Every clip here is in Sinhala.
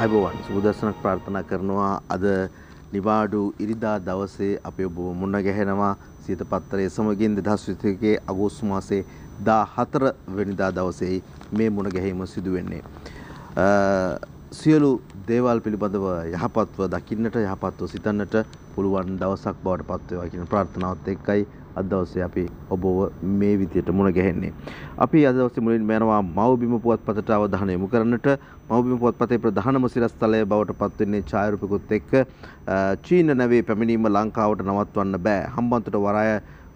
අයිබෝවන් සුබදර්ශනක් ප්‍රාර්ථනා කරනවා අද නිවාඩු ඉරිදා දවසේ අපි ඔබ මුණ ගැහෙනවා සිත පත්තරයේ සමගින් 2021 අගෝස්තු මාසේ 14 වෙනිදා දවසේ මේ මුණ ගැහිම සිදු වෙන්නේ සියලු දේවල් පිළිබඳව යහපත්ව දකින්නට යහපත්ව සිතන්නට පුළුවන් දවසක් බවට පත් වේවා කියන ප්‍රාර්ථනාවත් එක්කයි අද දවසේ අපි ඔබව මේ විදියට මුණ ගැහෙන්නේ. අපි අද දවසේ මුලින්ම යනවා මව්බිම පුවත්පතට අවධානය යොමු කරන්නට. මව්බිම පුවත්පතේ ප්‍රධානම සිරස්තලය බවට පත් වෙන්නේ ඡායාරූපිකුත් එක්ක චීන නැවේ පැමිණීම ලංකාවට නවත්වන්න බෑ. හම්බන්තොට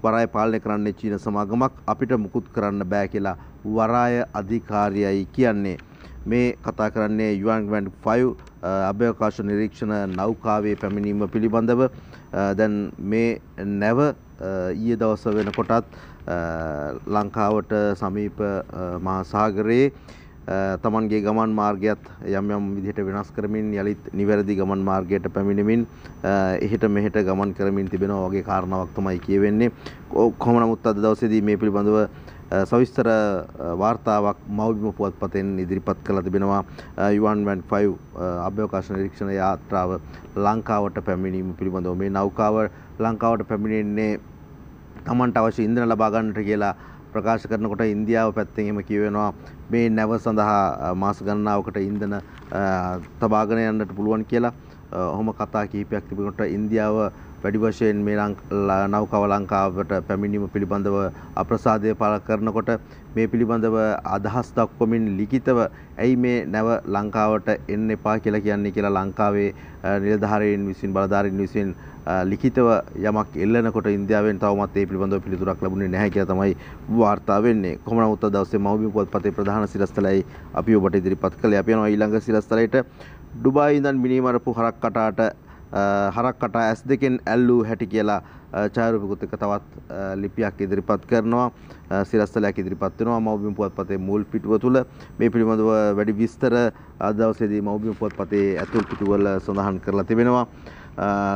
වරාය පාලනය කරන්නේ චීන සමාගමක් අපිට මුකුත් කරන්න බෑ කියලා වරාය අධිකාරියයි කියන්නේ. මේ කතා කරන්නේ යුවන් 5 අභ්‍යවකාශ නිරීක්ෂණ නෞකාවේ පැමිණීම පිළිබඳව. දැන් මේ නැව ඊයේ දවස වෙනකොටත් ලංකාවට සමීප මහා සාගරයේ තමන්ගේ ගමන් මාර්ගයත් යම් යම් විදිහට වෙනස් කරමින් යලිත් නිවැරදි ගමන් මාර්ගයට පැමිණෙමින් එහෙට මෙහෙට ගමන් කරමින් තිබෙනවා වගේ කාරණාවක් තමයි කියවෙන්නේ. කොහොම නමුත් අද දවසේදී මේ පිළිබඳව සවිස්තර වාර්තාවක් මව්බිම පුවත්පතෙන් ඉදිරිපත් කළ තිබෙනවා. යුවන් 5 අභ්‍යවකාශ නිරීක්ෂණ යාත්‍රාව ලංකාවට පැමිණීම පිළිබඳව මේ නෞකාව ලංකාවට පැමිණෙන්නේ තමන්ට අවශ්‍ය ඉන්ධන ලබා ගන්නට කියලා ප්‍රකාශ කරනකොට ඉන්දියාව පැත්තෙන් එහෙම කියවෙනවා මේ නැව සඳහා මාස ගණනාවකට ඉන්ධන තබාගෙන යන්නට පුළුවන් කියලා. ඔහොම කතා කිහිපයක් තිබුණාට ඉන්දියාව වැඩි වශයෙන් මේ නෞකාව ලංකාවට පැමිණීම පිළිබඳව අප්‍රසාදය පළ කරනකොට මේ පිළිබඳව අදහස් දක්වමින් ලිඛිතව ඇයි මේ නැව ලංකාවට එන්න එපා කියලා කියන්නේ කියලා ලංකාවේ නිලධාරීන් විසින් බලධාරීන් විසින් ලිඛිතව යමක් එල්ලනකොට ඉන්දියාවෙන් තවමත් ඒ පිළිබඳව පිළිතුරක් ලැබුණේ නැහැ කියලා තමයි වාර්තා වෙන්නේ. කොහොම නමුත් අද දවසේ මව්බිම පුවත්පතේ ප්‍රධාන සිරස්තලයි අපි ඔබට ඉදිරිපත් කළේ. අපි යනවා ඊළඟ සිරස්තලයට. ඩුබායි ඉඳන් මිනිමරපු හරක් කටා ඇස් දෙකෙන් ඇල්ලූ හැටි කියලා ඡායාරූපිකුත් එක්ක තවත් ලිපියක් ඉදිරිපත් කරනවා. සිරස්තලයක් ඉදිරිපත් වෙනවා මව්බිම පුවත්පතේ මුල් පිටුව තුල. මේ පිළිබඳව වැඩි විස්තර අද දවසේදී මව්බිම පුවත්පතේ ඇතුල් පිටුවල සඳහන් කරලා තිබෙනවා.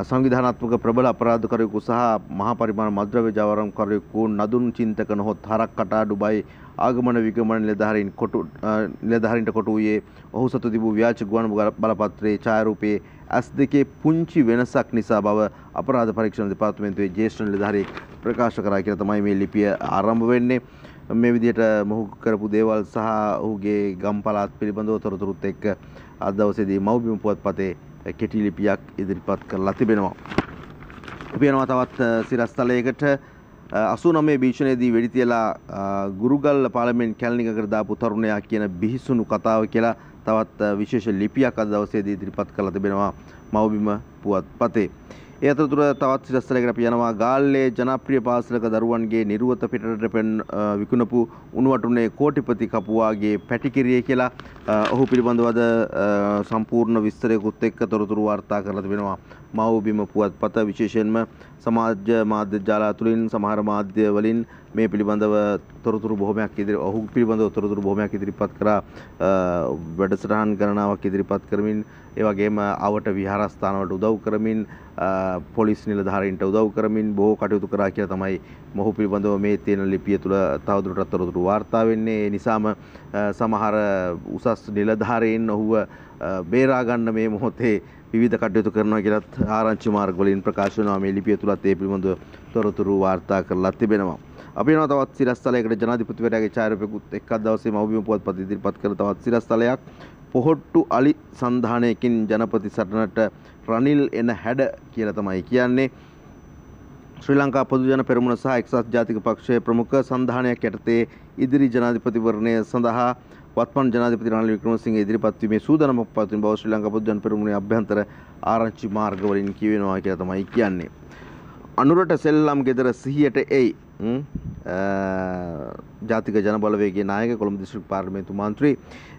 සංවිධානාත්මක ප්‍රබල අපරාධකරුවෙකු සහ මහා පරිමාණ මද්‍රව්‍ය ජාවාරම්කරුවෙකු නදුන් චින්තක නොහොත් හරක් කටා ඩුබායි ආගමන විගමන නිලධාරීන්ට කොටු වූයේ ඔහු සතු තිබූ ව්‍යාජ ගුවන් බලපත්‍රයේ ඡායාරූපයේ ඇස් දෙකේ පුංචි වෙනසක් නිසා බව අපරාධ පරීක්ෂණ දෙපාර්තමේන්තුවේ ජ්‍යෙෂ්ඨ නිලධාරී ප්‍රකාශ කරා කියලා තමයි මේ ලිපිය ආරම්භ වෙන්නේ. මේ විදිහට මොහු කරපු දේවල් සහ ඔහුගේ ගම් පළාත් පිළිබඳව තොරතුරුත් එක්ක අද දවසේදී මව්බිම පුවත්පතේ කෙටි ලිපියක් ඉදිරිපත් කරලා තිබෙනවා. අපි යනවා තවත් සිරස්තලයකට. 89 භීෂණයේදී වෙඩි තියලා ගුරුගල්ල පාර්ලිමේන්තු කැලණිකකට දාපු තරුණයා කියන බිහිසුණු කතාව කියලා තවත් විශේෂ ලිපියක් අද දවසේදී ඉදිරිපත් කරලා තිබෙනවා මව්බිම පුවත්පතේ. ඒ අතරතුර තවත් සිරස්තලයකට අපි යනවා. ගාල්ලේ ජනප්‍රිය පාසලක දරුවන්ගේ නිර්වත පිටරට විකුණපු උණුවටුනේ කෝටිපති කපුවාගේ පැටිකිරිය කියලා ඔහු පිළිබඳවද සම්පූර්ණ විස්තරයකුත් එක්ක තොරතුරු වාර්තා කරලා තිබෙනවා මව්බිම පුවත්පත. විශේෂයෙන්ම සමාජ මාධ්‍ය ජාල තුළින් සමහර මාධ්‍ය වලින් මේ පිළිබඳව තොරතුරු බොහොමයක් ඔහු පිළිබඳව තොරතුරු බොහොමයක් ඉදිරිපත් කරා. වැඩසටහන් ගණනාවක් ඉදිරිපත් කරමින් ඒ වගේම අවට විහාරස්ථානවලට උදව් කරමින් පොලිස් නිලධාරීන්ට උදව් කරමින් බොහෝ කටයුතු කරා කියලා තමයි මොහු පිළිබඳව මේ තියෙන ලිපිය තුළ තවදුරටත් තොරතුරු වාර්තා වෙන්නේ. ඒ නිසාම සමහර උසස් නිලධාරීන් ඔහුව බේරා ගන්න මේ මොහොතේ විවිධ කටයුතු කරනවා කියලත් ආරංචි මාර්ග වලින් ප්‍රකාශ වෙනවා. මේ ලිපිය තුලත් ඒ පිළිබඳව තොරතුරු වාර්තා කරලා තිබෙනවා. අපි යනවා තවත් සිරස්තලයකට. ජනාධිපතිවරයාගේ ඡායාරූපයකුත් එක්ක දවසේ මව්බිම පුවත්පත ඉදිරිපත් කළ තවත් සිරස්තලයක්. පොහොට්ටු අලි සන්ධානයකින් ජනපති සටනට රනිල් එන හැඩ කියලා තමයි කියන්නේ. ශ්‍රී ලංකා පොදු ජන පෙරමුණ සහ එක්සත් ජාතික පක්ෂයේ ප්‍රමුඛ සන්ධානයක් යටතේ ඉදිරි ජනාධිපතිවරණය සඳහා වත්මන් ජනාධිපති රනිල් වික්‍රමසිංහ ඉදිරිපත් වීමේ සූදානමක් පවතින බව ශ්‍රී ලංකා පොදු ජන පෙරමුණේ අභ්‍යන්තර ආරංචි මාර්ග වලින් කියවෙනවා කියලා තමයි කියන්නේ. අනුරට සෙල්ලම් ගෙදර සිහියට එයි. ජාතික ජන බලවේගයේ නායක කොළඹ දිස්ත්‍රික් පාර්ලිමේන්තු මන්ත්‍රී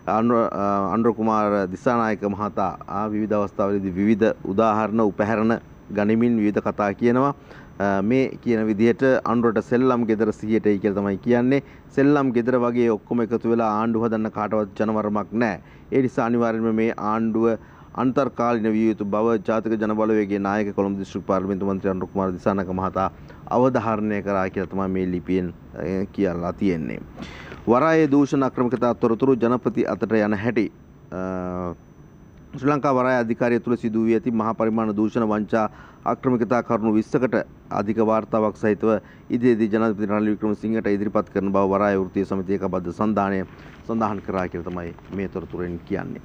අනුර කුමාර දිසානායක මහතා විවිධ අවස්ථාවලදී විවිධ උදාහරණ උපහැරණ ගනිමින් විවිධ කතා කියනවා. මේ කියන විදිහට අනුරට සෙල්ලම් ගෙදර සිහියට එයි කියලා තමයි කියන්නේ. සෙල්ලම් ගෙදර වගේ ඔක්කොම එකතු වෙලා ආණ්ඩුව හදන්න කාටවත් ජනවරමක් නැහැ. ඒ නිසා අනිවාර්යයෙන්ම මේ ආණ්ඩුව අන්තර්කාලීන විය යුතු බව ජාතික ජන බලවේගයේ නායක කොළඹ දිස්ත්‍රික් පාර්ලිමේන්තු මන්ත්‍රී අනුර කුමාර දිසානායක මහතා අවධාරණය කරා කියලා තමයි මේ ලිපියෙන් කියලා තියෙන්නේ. වරායේ දූෂණ අක්‍රමිකතා තොරතුරු ජනපති අතට යන හැටි ශ්‍රී ලංකා වරාය අධිකාරිය තුළ සිදු වී ඇති මහා පරිමාණ දූෂණ වංචා ආක්‍රමිකතා කරුණු 20කට අධික වාර්තාවක් සහිතව ඉදිරියේදී ජනාධිපති රනිල් වික්‍රමසිංහට ඉදිරිපත් කරන බව වරාය වෘත්තීය සමිතිය ඒකබද්ධ සන්ධානය සඳහන් කරා කියලා තමයි මේ තොරතුරෙන් කියන්නේ.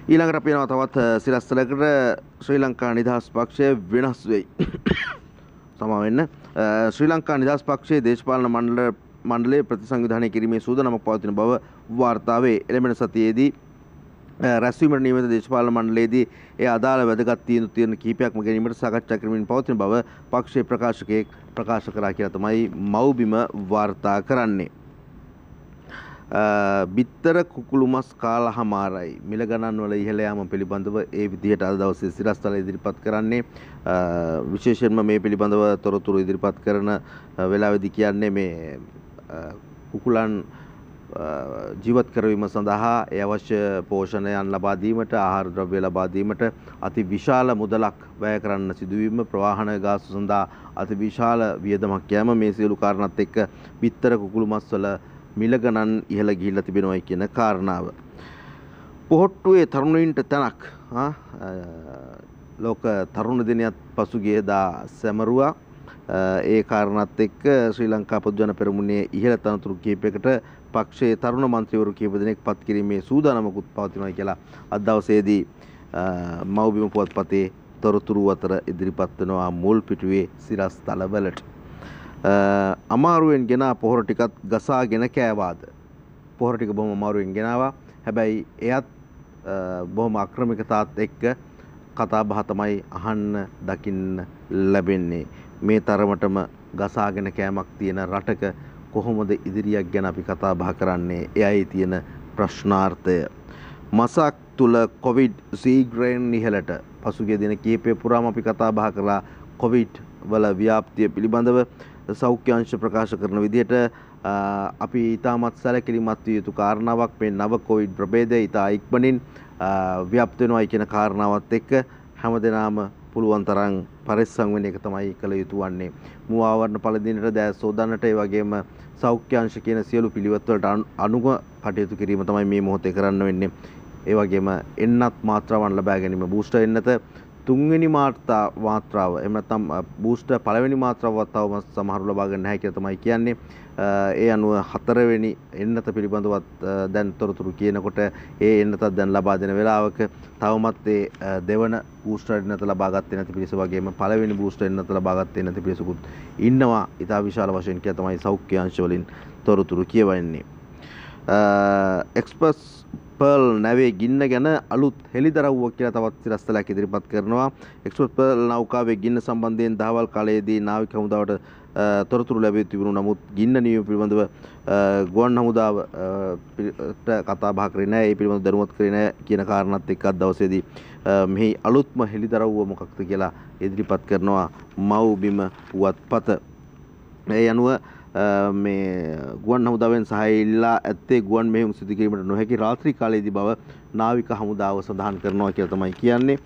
ඊළඟට අපි යනවා තවත් සිරස්තලකට ශ්‍රී ලංකා නිදහස් පක්ෂය වෙනස් වෙයි. සමා වෙන්න. ශ්‍රී ලංකා නිදහස් පක්ෂයේ දේශපාලන මණ්ඩලයේ ප්‍රතිසංවිධානය කිරීමේ සූදානමක් පවතින බව වාර්තා වේ. එළඹෙන සතියේදී රැස්වීමට නියමිත දේශපාලන මණ්ඩලයේදී ඒ අදාළ වැදගත් තීරණ කිහිපයක්ම ගැනීමට සාකච්ඡා කරමින් පවතින බව පක්ෂයේ ප්‍රකාශකයෙක් ප්‍රකාශ කරා කියලා තමයි මව්බිම වාර්තා කරන්නේ. බිත්තර කුකුළු මස් කාලහමාරයි මිල ගණන් වල ඉහළ යාම පිළිබඳව ඒ විදිහට අද දවසේ සිරස්තල ඉදිරිපත් කරන්නේ. විශේෂයෙන්ම මේ පිළිබඳව තොරතුරු ඉදිරිපත් කරන වෙලාවේදී කියන්නේ මේ කුකුලන් ජීවත් කරවීම සඳහා ඒ අවශ්‍ය පෝෂණයන් ලබා දීමට ආහාර ද්‍රව්‍ය ලබා දීමට අති විශාල මුදලක් වැය කරන්න සිදුවීම ප්‍රවාහන ගාස්තු සඳහා අති විශාල වියදමක් යෑම මේ සියලු කාරණාත් එක්ක බිත්තර කුකුළු මස් වල මිල ගණන් ඉහළ ගිහිල්ලා තිබෙනවායි කියන කාරණාව. පොහොට්ටුවේ තරුණයින්ට තැනක් ලෝක තරුණ දිනයත් පසුගියදා සැමරුවා. ඒ කාරණාත් එක්ක ශ්‍රී ලංකා පොදු ජන පෙරමුණේ ඉහළ තනතුරු කිහිපයකට පක්ෂයේ තරුණ මන්ත්‍රීවරු කීප දෙනෙක් පත් කිරීමේ සූදානමකුත් පවතිනවා කියලා අද දවසේදී මව්බිම පුවත්පතේ තොරතුරු අතර ඉදිරිපත් වෙනවා මුල් පිටුවේ සිරස්තලවලට. අමාරුවෙන් ගෙන පොහොර ටිකත් ගසාගෙන කෑවාද? පොහොර ටික බොහොම අමාරුවෙන් ගෙනාවා. හැබැයි එයත් බොහොම අක්‍රමිකතාවත් එක්ක කතා බහ තමයි අහන්න දකින්න ලැබෙන්නේ. මේ තරමටම ගසාගෙන කෑමක් තියෙන රටක කොහොමද ඉදිරියක් ගැන අපි කතා බහ කරන්නේ? එයයි තියෙන ප්‍රශ්නාර්ථය. මසක් තුල කොවිඩ් සීග්‍රයෙන් ඉහළට පසුගිය දින කිහිපය පුරාම අපි කතා බහ කළා කොවිඩ් වල ව්‍යාප්තිය පිළිබඳව. සෞඛ්‍ය අංශ ප්‍රකාශ කරන විදිහට අපි ඊටමත් සැලකිලිමත් විය යුතු කාරණාවක් මේ නව කොවිඩ් ප්‍රභේදය ඊට ඉක්මනින් ව්‍යාප්ත වෙනවායි කියන කාරණාවත් එක්ක හැමදෙනාම පුළුවන් තරම් පරිස්සම් වෙන එක තමයි කළ යුතු වන්නේ. මුවාවරණ පළදිනට දැස් සෝදන්නට ඒ වගේම සෞඛ්‍ය අංශ කියන සියලු පිළිවෙත් වලට අනුග කටයුතු කිරීම තමයි මේ මොහොතේ කරන්න වෙන්නේ. ඒ වගේම එන්නත් මාත්‍රාවන් ලබා ගැනීම බූස්ටර් එන්නත තුන්වෙනි මාත්‍රාව එහෙම නැත්නම් බූස්ටර් පළවෙනි මාත්‍රාවවත් තවම සමහරු ලබා ගන්න නැහැ කියලා තමයි කියන්නේ. ඒ අනුව හතරවෙනි එන්නත පිළිබඳවත් දැන් තොරතුරු කියනකොට ඒ එන්නතත් දැන් ලබා දෙන වෙලාවක තවමත් ඒ දෙවන බූස්ටර් එන්නත ලබා ගත්තේ නැති පිරිස වගේම පළවෙනි බූස්ටර් එන්නත ලබා ගත්තේ නැති පිරිසකුත් ඉන්නවා. ඉතා විශාල වශයෙන් කියලා තමයි සෞඛ්‍ය අංශ වලින් තොරතුරු කියවන්නේ. එක්ස්ප්‍රස් පර්ල් නැවේ ගින්න ගැන අලුත් හෙළිදරව්වක් කියලා තවත් සිරස්තලයක් ඉදිරිපත් කරනවා. එක්ස්ප්‍රස් පර්ල් නෞකාවේ ගින්න සම්බන්ධයෙන් දහවල් කාලයේදී නාවික හමුදාවට තොරතුරු ලැබී තිබුණු නමුත් ගින්න නියම පිළිබඳව ගුවන් හමුදාවට කතා බහ කරේ නැහැ. ඒ පිළිබඳව දැනුවත් කරේ නැහැ කියන කාරණාත් එක්ක අද දවසේදී මෙහි අලුත්ම හෙළිදරව්ව මොකක්ද කියලා ඉදිරිපත් කරනවා මව්බිම පුවත්පත. ඒ අනුව මේ ගුවන් හමුදාවෙන් සහාය ඉල්ලා ඇත්තේ ගුවන් මෙහෙයුම් සිදු කිරීමට නොහැකි රාත්‍රී කාලයේදී බව නාවික හමුදාව සඳහන් කරනවා කියලා තමයි කියන්නේ.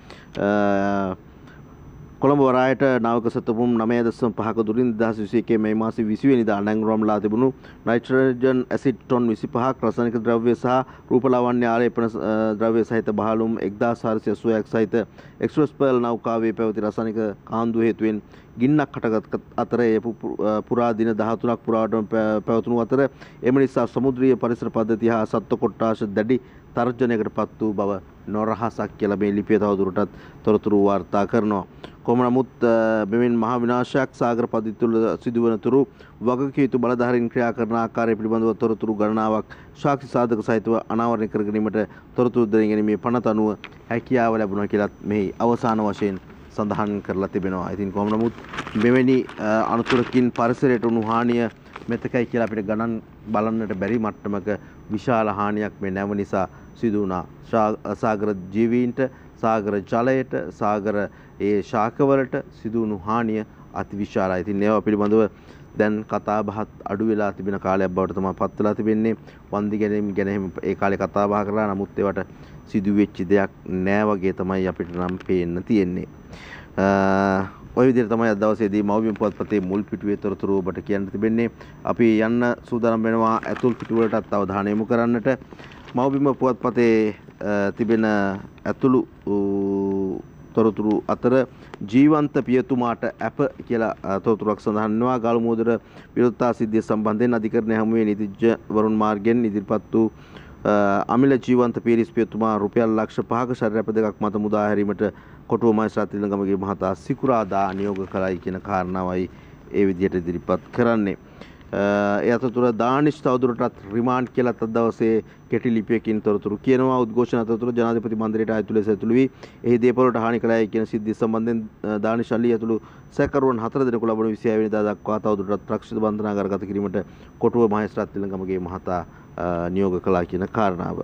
කොළඹ වරායට නාවික සැතපුම් 9.5ක දුරින් 2021 මේ මාසේ 20 වෙනිදා නැංගුරම්ලා තිබුණු නයිට්‍රජන් ඇසිඩ් ටොන් 25ක් රසායනික ද්‍රව්‍ය සහ රූපලාවන්‍ය ආලේපන ද්‍රව්‍ය සහිත බහලුම් 1480ක් සහිත එක්ස්ප්‍රස් පර්ල් නෞකාවේ පැවති රසායනික කාන්දුව හේතුවෙන් ගින්නක් හටගත් අතර ඒ පුරා දින 13ක් පුරාවටම පැවතුණු අතර එම නිසා සමුද්‍රීය පරිසර පද්ධතිය හා සත්ත්ව කොට්ටාශ දැඩි තර්ජනයකට පත් වූ බව නොරහසක් කියලා මේ ලිපිය තවදුරටත් තොරතුරු වාර්තා කරනවා. කොහොම නමුත් මෙවැනි මහා විනාශයක් සාගර පද්ධතිය තුළ සිදුවන තුරු වගකීම් යුතු බලධාරීන් ක්‍රියා කරන ආකාරය පිළිබඳව තොරතුරු ගණනාවක් සාක්ෂි සාධක සහිතව අනාවරණය කර ගැනීමට තොරතුරු දෙන ගැනීමේ පනත අනුව හැකියාව ලැබුණා කියලත් මෙහි අවසාන වශයෙන් සඳහන් කරලා තිබෙනවා. ඉතින් කොහොම නමුත් මෙවැනි අනුතුරකින් පරිසරයට වුණු හානිය මෙතකයි කියලා අපිට ගණන් බලන්නට බැරි මට්ටමක විශාල හානියක් මේ නැව නිසා සිදු වුණා. සාගර ජීවීන්ට, සාගර ජලයට, සාගර ඒ ශාකවලට සිදු වුණු හානිය අති විශාලයි. ඉතින් ඒවා පිළිබඳව දැන් කතා බහත් අඩු වෙලා තිබෙන කාලයක් බවට තමයි පත් වෙලා තිබෙන්නේ. වන්දි ගැනීම ගැන එහෙම ඒ කාලේ කතා බහ කරලා නමුත් ඒවට සිදු වෙච්ච දෙයක් නෑ වගේ තමයි අපිට නම් පේන්න තියෙන්නේ. ඔය විදිහට තමයි අද දවසේදී මව්බිම පුවත්පතේ මුල් පිටුවේ තොරතුරු ඔබට කියන්න තිබෙන්නේ. අපි යන්න සූදානම් වෙනවා ඇතුල් පිටුවලටත් අවධානය යොමු කරන්නට. මව්බිම පුවත්පතේ තිබෙන ඇතුළු තොරතුරු අතර ජීවන්ත පියතුමාට ඇප කියලා තොරතුරක් සඳහන් වෙනවා. ගාලුමුවදර විරෝධතා සිද්ධිය සම්බන්ධයෙන් අධිකරණය හමුවේ නීතිඥ වරුන් මාර්ගෙන් ඉදිරිපත් වූ අමිල ජීවන්ත පීරිස් පියතුමා රුපියල් ලක්ෂ 5ක ශරීර ඇප දෙකක් මත මුදා හැරීමට කොටුව මහේස්ත්‍රාත් ඊළඟමගේ මහතා සිකුරාදා නියෝග කළයි කියන කාරණාවයි ඒ විදිහට ඉදිරිපත් කරන්නේ. ඒ අතරතුර දානිෂ් තවදුරටත් රිමාන්ඩ් කියලා අද දවසේ කෙටි ලිපියකින් තොරතුරු කියනවා. උද්ඝෝෂණ අතරතුර ජනාධිපති මන්දිරයට ඇතුළු ලෙස ඇතුළු වී එහි දේපොළට හානි කළායි කියන සිද්ධිය සම්බන්ධයෙන් දානිෂ් අලි ඇතුළු සැකරුවන් 4 දෙනෙකු ලබන 26 වෙනිදා දක්වා තවදුරටත් රක්ෂිත බන්ධනාගාරගත කිරීමට කොටුව මහේස්ත්‍රාත් ඊළඟමගේ මහතා නියෝග කළා කියන කාරණාව.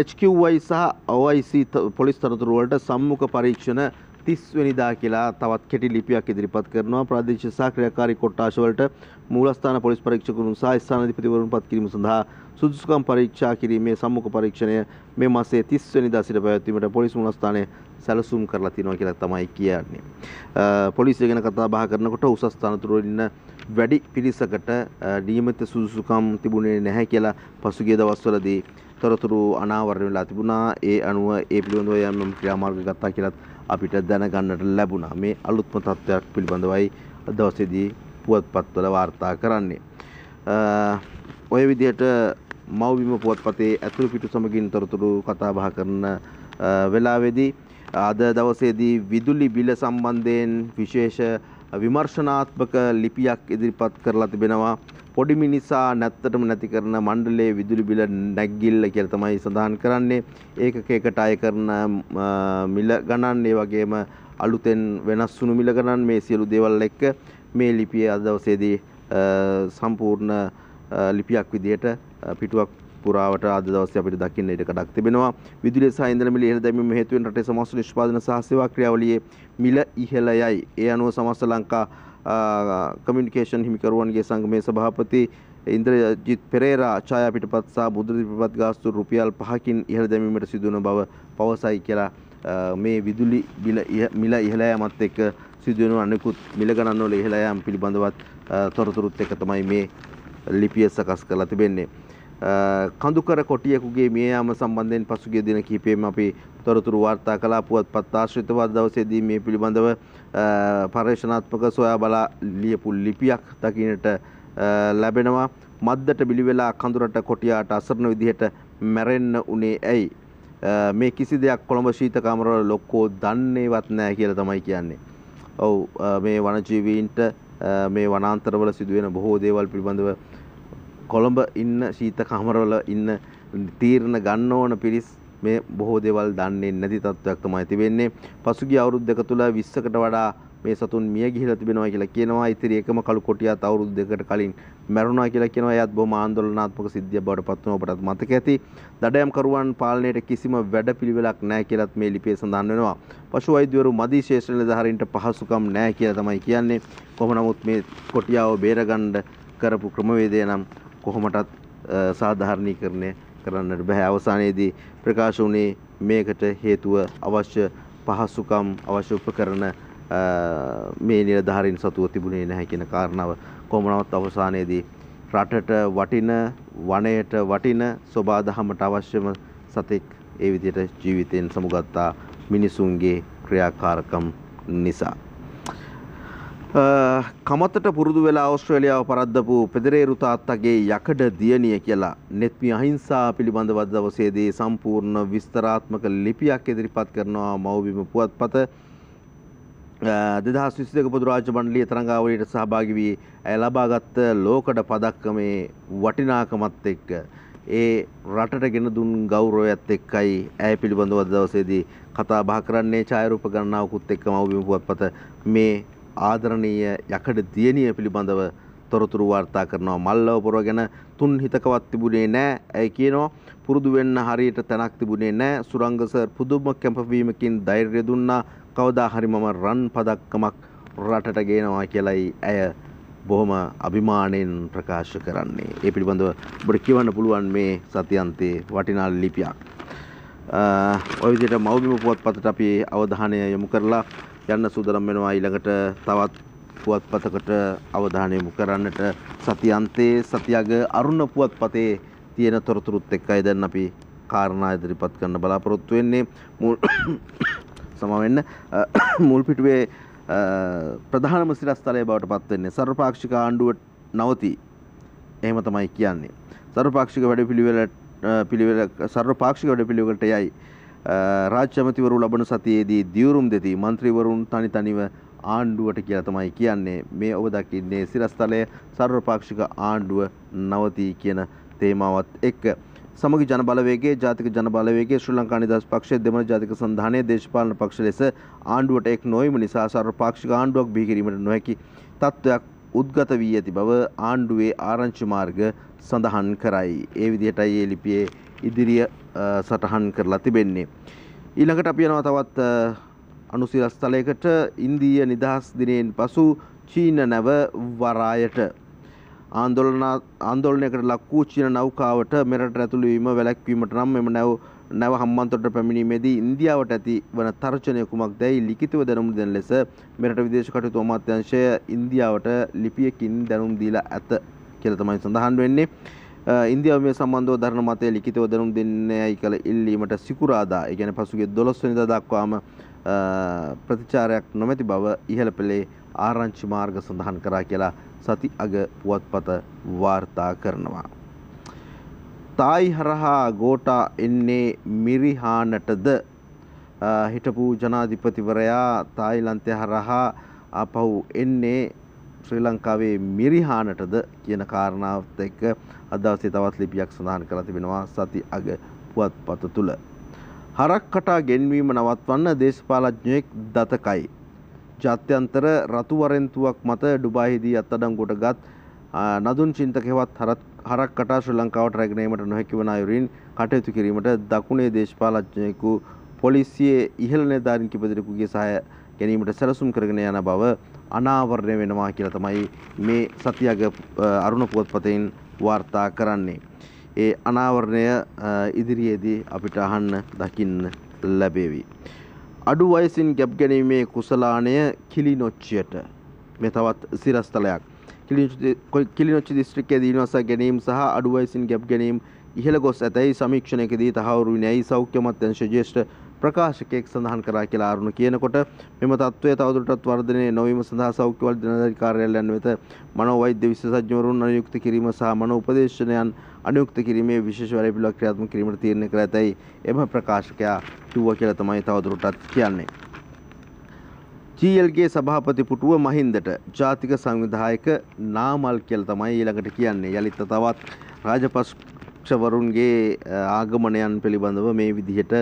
HQI සහ OIC පොලිස් තනතුරු වලට සම්මුඛ පරීක්ෂණ 30 වෙනිදා කියලා තවත් කෙටි ලිපියක් ඉදිරිපත් කරනවා. ප්‍රාදේශීය සහ ක්‍රියාකාරී කොට්ටාශ වලට මූලස්ථාන පොලිස් පරීක්ෂකවරුන් සහ ස්ථානාධිපතිවරුන් පත් කිරීම සඳහා සුදුසුකම් පරීක්ෂා කිරීමේ සම්මුඛ පරීක්ෂණය මේ මාසයේ 30 වෙනිදා සිට පැවැත්වීමට පොලිස් මූලස්ථානයේ සැලසුම් කරලා තියෙනවා කියලා තමයි කියන්නේ. පොලිසිය ගැන කතා බහ කරනකොට උසස් තනතුරු වල ඉන්න වැඩි පිරිසකට නියමිත සුදුසුකම් තිබුණේ නැහැ කියලා පසුගිය දවස්වලදී තොරතුරු අනාවරණය වෙලා තිබුණා. ඒ අනුව ඒ පිළිබඳව යම් ක්‍රියාමාර්ග ගත්තා කියලත් අපිට දැනගන්නට ලැබුණා. මේ අලුත්ම තත්ත්වයක් පිළිබඳවයි අද දවසේදී පුවත්පත්වල වාර්තා කරන්නේ. ඔය විදිහට මව්බිම පුවත්පතේ ඇතුළු පිටු සමගින් තොරතුරු කතා බහ කරන වෙලාවේදී අද දවසේදී විදුලි බිල සම්බන්ධයෙන් විශේෂ විමර්ශනාත්මක ලිපියක් ඉදිරිපත් කරලා තිබෙනවා. පොඩි මිනිසා නැත්තටම නැති කරන මණ්ඩලයේ විදුලි බිල නැග්ගිල්ල කියලා තමයි සඳහන් කරන්නේ. ඒකකයකට අය කරන මිල ගණන්, ඒ වගේම අලුතෙන් වෙනස් වුණු මිල ගණන්, මේ සියලු දේවල් එක්ක මේ ලිපිය අද දවසේදී සම්පූර්ණ ලිපියක් විදිහට පිටුවක් පුරාවට අද දවසේ අපිට දකින්න ඉඩ කඩක් තිබෙනවා. විදුලිය සහ ඉන්ධන මිල ඉහළ දැමීම හේතුවෙන් රටේ සමස්ත නිෂ්පාදන සහ සේවා ක්‍රියාවලියේ මිල ඉහළ යයි. ඒ අනුව සමස්ත ලංකා කමියුනිකේෂන් හිමිකරුවන්ගේ සංගමේ සභාපති ඉන්ද්‍රජිත් පෙරේරා ඡායා පිටපත් සහ මුද්‍රිත පිටපත් ගාස්තු රුපියල් 5කින් ඉහළ දැමීමට සිදුවන බව පවසයි කියලා මේ විදුලි මිල ඉහළ යාමත් එක්ක සිදුවන අනෙකුත් මිල ගණන් වල ඉහළ යාම පිළිබඳවත් තොරතුරුත් එක්ක තමයි මේ ලිපිය සකස් කරලා තිබෙන්නේ. කඳුකර කොටියෙකුගේ මිය යාම සම්බන්ධයෙන් පසුගිය දින කිහිපෙම අපි තොරතුරු වාර්තා කළා. පුවත්පත් ආශ්‍රිතව දවසේදී මේ පිළිබඳව පරීක්ෂණාත්මක සොයා බලා ලියපු ලිපියක් දකින්නට ලැබෙනවා. මද්දට බිලි වෙලා කඳුරට කොටියාට අසරණ විදිහට මැරෙන්න උනේ ඇයි? මේ කිසි දෙයක් කොළඹ ශීත කාමරවල ලොක්කෝ දන්නේවත් නැහැ කියලා තමයි කියන්නේ. ඔව්, මේ වනජීවීන්ට මේ වනාන්තරවල සිදුවෙන බොහෝ දේවල් පිළිබඳව කොළඹ ඉන්න ශීත කාමරවල ඉන්න තීරණ ගන්න ඕන පිරිස් මේ බොහෝ දේවල් දන්නේ නැති තත්ත්වයක් තමයි තිබෙන්නේ. පසුගිය අවුරුදු දෙක තුල 20කට වඩා මේ සතුන් මිය ගිහිලා තිබෙනවා කියලා කියනවා. ඉතින් එකම කළු කොටියත් අවුරුදු දෙකකට කලින් මැරුණා කියලා කියනවා. එයත් බොහොම ආందోලනාත්මක සිද්ධියක් බවට පත් වෙනවා. ඔබටත් මතක ඇති. දඩයම් කරුවන් පාලනයට කිසිම වැඩපිළිවෙලක් නැහැ කියලාත් මේ ලිපියේ සඳහන් වෙනවා. පශු වෛද්‍යවරු මදි ශේෂ්ත්‍ර නිලධාරීන්ට පහසුකම් නැහැ කියලා තමයි කියන්නේ. කොහොම නමුත් මේ කොටියාව බේරගන්න කරපු ක්‍රමවේදය නම් කොහොමටත් සාධාරණීකරණය කරන්නට බෑ. අවසානයේදී ප්‍රකාශ වුණේ මේකට හේතුව අවශ්‍ය පහසුකම්, අවශ්‍ය උපකරණ මේ නිලධාරීන් සතුව තිබුණේ නැහැ කියන කාරණාව. කොහොම නමුත් අවසානයේදී රටට වටින, වනයට වටින, සෝබාදහමට අවශ්‍යම සතෙක් ඒ විදිහට ජීවිතයෙන් සමුගත්තා මිනිසුන්ගේ ක්‍රියාකාරකම් නිසා. කමතට පුරුදු වෙලා ඕස්ට්‍රේලියාව පරද්දපු පෙදරේරු තාත්තගේ යකඩ දියණිය කියලා නෙත්මි අහිංසා පිළිබඳව දවසේදී සම්පූර්ණ විස්තරාත්මක ලිපියක් ඉදිරිපත් කරනවා මව්බිම පුවත්පත. 2022 පොදු රාජ්‍ය මණ්ඩලීය තරඟාවලියට සහභාගී වී ඇය ලබාගත් ලෝකඩ පදක්කමේ වටිනාකමත් එක්ක ඒ රටට ගෙන දුන් ගෞරවයත් එක්කයි ඇය පිළිබඳව දවසේදී කතා බහ කරන්නේ. ඡායාරූප ගණනාවකුත් එක්ක මව්බිම පුවත්පත මේ ආදරණීය යකඩ දියණිය පිළිබඳව තොරතුරු වාර්තා කරනවා. මල්ලව පොරගෙන තුන් හිතකවත් තිබුණේ නැහැ. ඇයි කියනවා පුරුදු වෙන්න හරියට තැනක් තිබුණේ නැහැ. සුරංග සර් පුදුම කැපවීමකින් ධෛර්යය දුන්නා. කවදා හරි මම රන් පදක්කමක් රටට ගේනවා කියලායි ඇය බොහොම අභිමාණයෙන් ප්‍රකාශ කරන්නේ. ඒ පිළිබඳව ඔබට කියවන්න පුළුවන් මේ සතියන්තයේ වටිනා ලිපියක්. ඔය විදිහට මව්බිම පුවත්පතට අපි අවධානය යොමු කරලා යන්න සූදානම් වෙනවා. ඊළඟට තවත් පුවත්පතකට අවධානය යොමු කරන්නට සතියන්තයේ සතියග අරුණ පුවත්පතේ තියෙන තොරතුරුත් එක්කයි දැන් අපි කාරණා ඉදිරිපත් කරන්න බලාපොරොත්තු වෙන්නේ. මුල් පිටුවේ ප්‍රධානම සිරස්තලය බවට පත් වෙන්නේ සර්වපාක්ෂික ආණ්ඩුව නවති. එහෙම තමයි කියන්නේ. සර්වපාක්ෂික වැඩපිළිවෙලකට යයි රාජ්‍ය ඇමතිවරු ලබන සතියේදී දියුරුම් දෙති മന്ത്രിවරුන් තනි තනිව ආණ්ඩුවට කියලා තමයි කියන්නේ. මේ ඔබ දකින්නේ සිරස්තලය සර්වපාක්ෂික ආණ්ඩුව නවති කියන තේමාවත් එක්ක. සමගි ජන බලවේගයේ ජාතික ජන බලවේගයේ ශ්‍රී ලංකා නිදහස් පක්ෂයේ දෙමළ ජාතික සන්ධානයේ දේශපාලන පක්ෂ ලෙස ආණ්ඩුවට එක් නොවීම නිසා සර්වපාක්ෂික ආණ්ඩුවක් බිහි කිරීමට නොහැකි තත්ත්වයක් උද්ගත වී ඇති බව ආණ්ඩුවේ ආරංචි මාර්ග සඳහන් කරයි. ඒ විදිහටයි මේ ලිපියේ ඉදිරිය සටහන් කරලා තිබෙන්නේ. ඊළඟට අපි යනවා තවත් අනුසිරස්තලයකට. ඉන්දීය නිදහස් දිනයෙන් පසු චීන නැව වරායට ආందోලනයකට ලක් වූ චීන නෞකාවට මෙරට ඇතුළු වීම වැළැක්වීමට නම් මෙම නැව හම්බන්තොටට පැමිණීමේදී ඉන්දියාවට ඇති වන තර්ජනය කුමක්දැයි ලිඛිතව දැනුම් දෙන ලෙස මෙරට විදේශ කටයුතු අමාත්‍යාංශය ඉන්දියාවට ලිපියකින් දැනුම් දීලා ඇත කියලා තමයි සඳහන් වෙන්නේ. ඉන්දියාව මේ සම්බන්ධව දරන මතය ලිඛිතව දැනුම් දෙන්නේයි කල ඉල්ලීමට සිකුරාදා, ඒ කියන්නේ පසුගිය 12 වෙනිදා දක්වාම ප්‍රතිචාරයක් නොමැති බව ඉහළ පෙළේ ආරංචි මාර්ග සඳහන් කරා කියලා සති අග පුවත්පත වාර්තා කරනවා. තායි හරහා ගෝටා එන්නේ මිරිහානටද? හිටපු ජනාධිපතිවරයා තායිලන්තය හරහා ආපහු එන්නේ ශ්‍රී ලංකාවේ මිරිහානටද කියන කාරණාවත් එක්ක අද දවසේ තවත් ලිපියක් සඳහන් කරලා තිබෙනවා සති අග පුවත්පත තුල. හරක් කටා ගෙන්වීම නවත්වන්න දේශපාලඥයෙක් දතකයි. ජාත්‍යන්තර රතු වරෙන්තුවක් මත ඩුබායිදී අත්අඩංගුවට ගත් නදුන් චින්තකයවත් හරක් කටා ශ්‍රී ලංකාවට රැගෙන ඒමට නොහැකි වන අයුරින් කටයුතු කිරීමට දකුණේ දේශපාලඥයෙකු පොලිසියේ ඉහළ නිලධාරීන් කිප දෙනෙකුගේ සහාය ගැනීමට සැලසුම් කරගෙන යන බව අනාවරණය වෙනවා කියලා තමයි මේ සතියක අරුණ පුවත්පතෙන් වාර්තා කරන්නේ. ඒ අනාවරණය ඉදිරියේදී අපිට අහන්න දකින්න ලැබේවි. අඩු වයසින් ගැප් ගැනීමේ කුසලානය කිලිනොච්චියට. මේ තවත් සිරස්තලයක්. කිලිනොච්චි දිස්ත්‍රික්කයේ දිනවසා ගැනීම සහ අඩු වයසින් ගැප් ගැනීම ඉහළ ගොස් ඇතැයි සමීක්ෂණයකදී තහවුරු වුණේයි සෞඛ්‍ය අමාත්‍යාංශ ජ්‍යෙෂ්ඨ ප්‍රකාශකයෙක් සඳහන් කරා කියලා අරුණ කියනකොට මෙම තත්ත්වය තවදුරටත් වර්ධනය නොවීම සඳහා සෞඛ්‍ය වෛද්‍ය කාර්යාලයන් වෙත මනෝවෛද්‍ය විශේෂඥවරුන් අනුයුක්ත කිරීම සහ මනෝ උපදේශනයන් අනුයුක්ත කිරීමේ විශේෂ වැඩපිළිවෙළක් ක්‍රියාත්මක කිරීමට තීරණය කර ඇතැයි එම ප්‍රකාශකයා කිව්වා කියලා තමයි තවදුරටත් කියන්නේ. GLගේ සභාපති පුටුව මහින්දට ජාතික සංවිධායක නාමල් කියලා තමයි ඊළඟට කියන්නේ. යලිත තවත් රාජපක්ෂවරුන්ගේ ආගමනයන් පිළිබඳව මේ විදිහට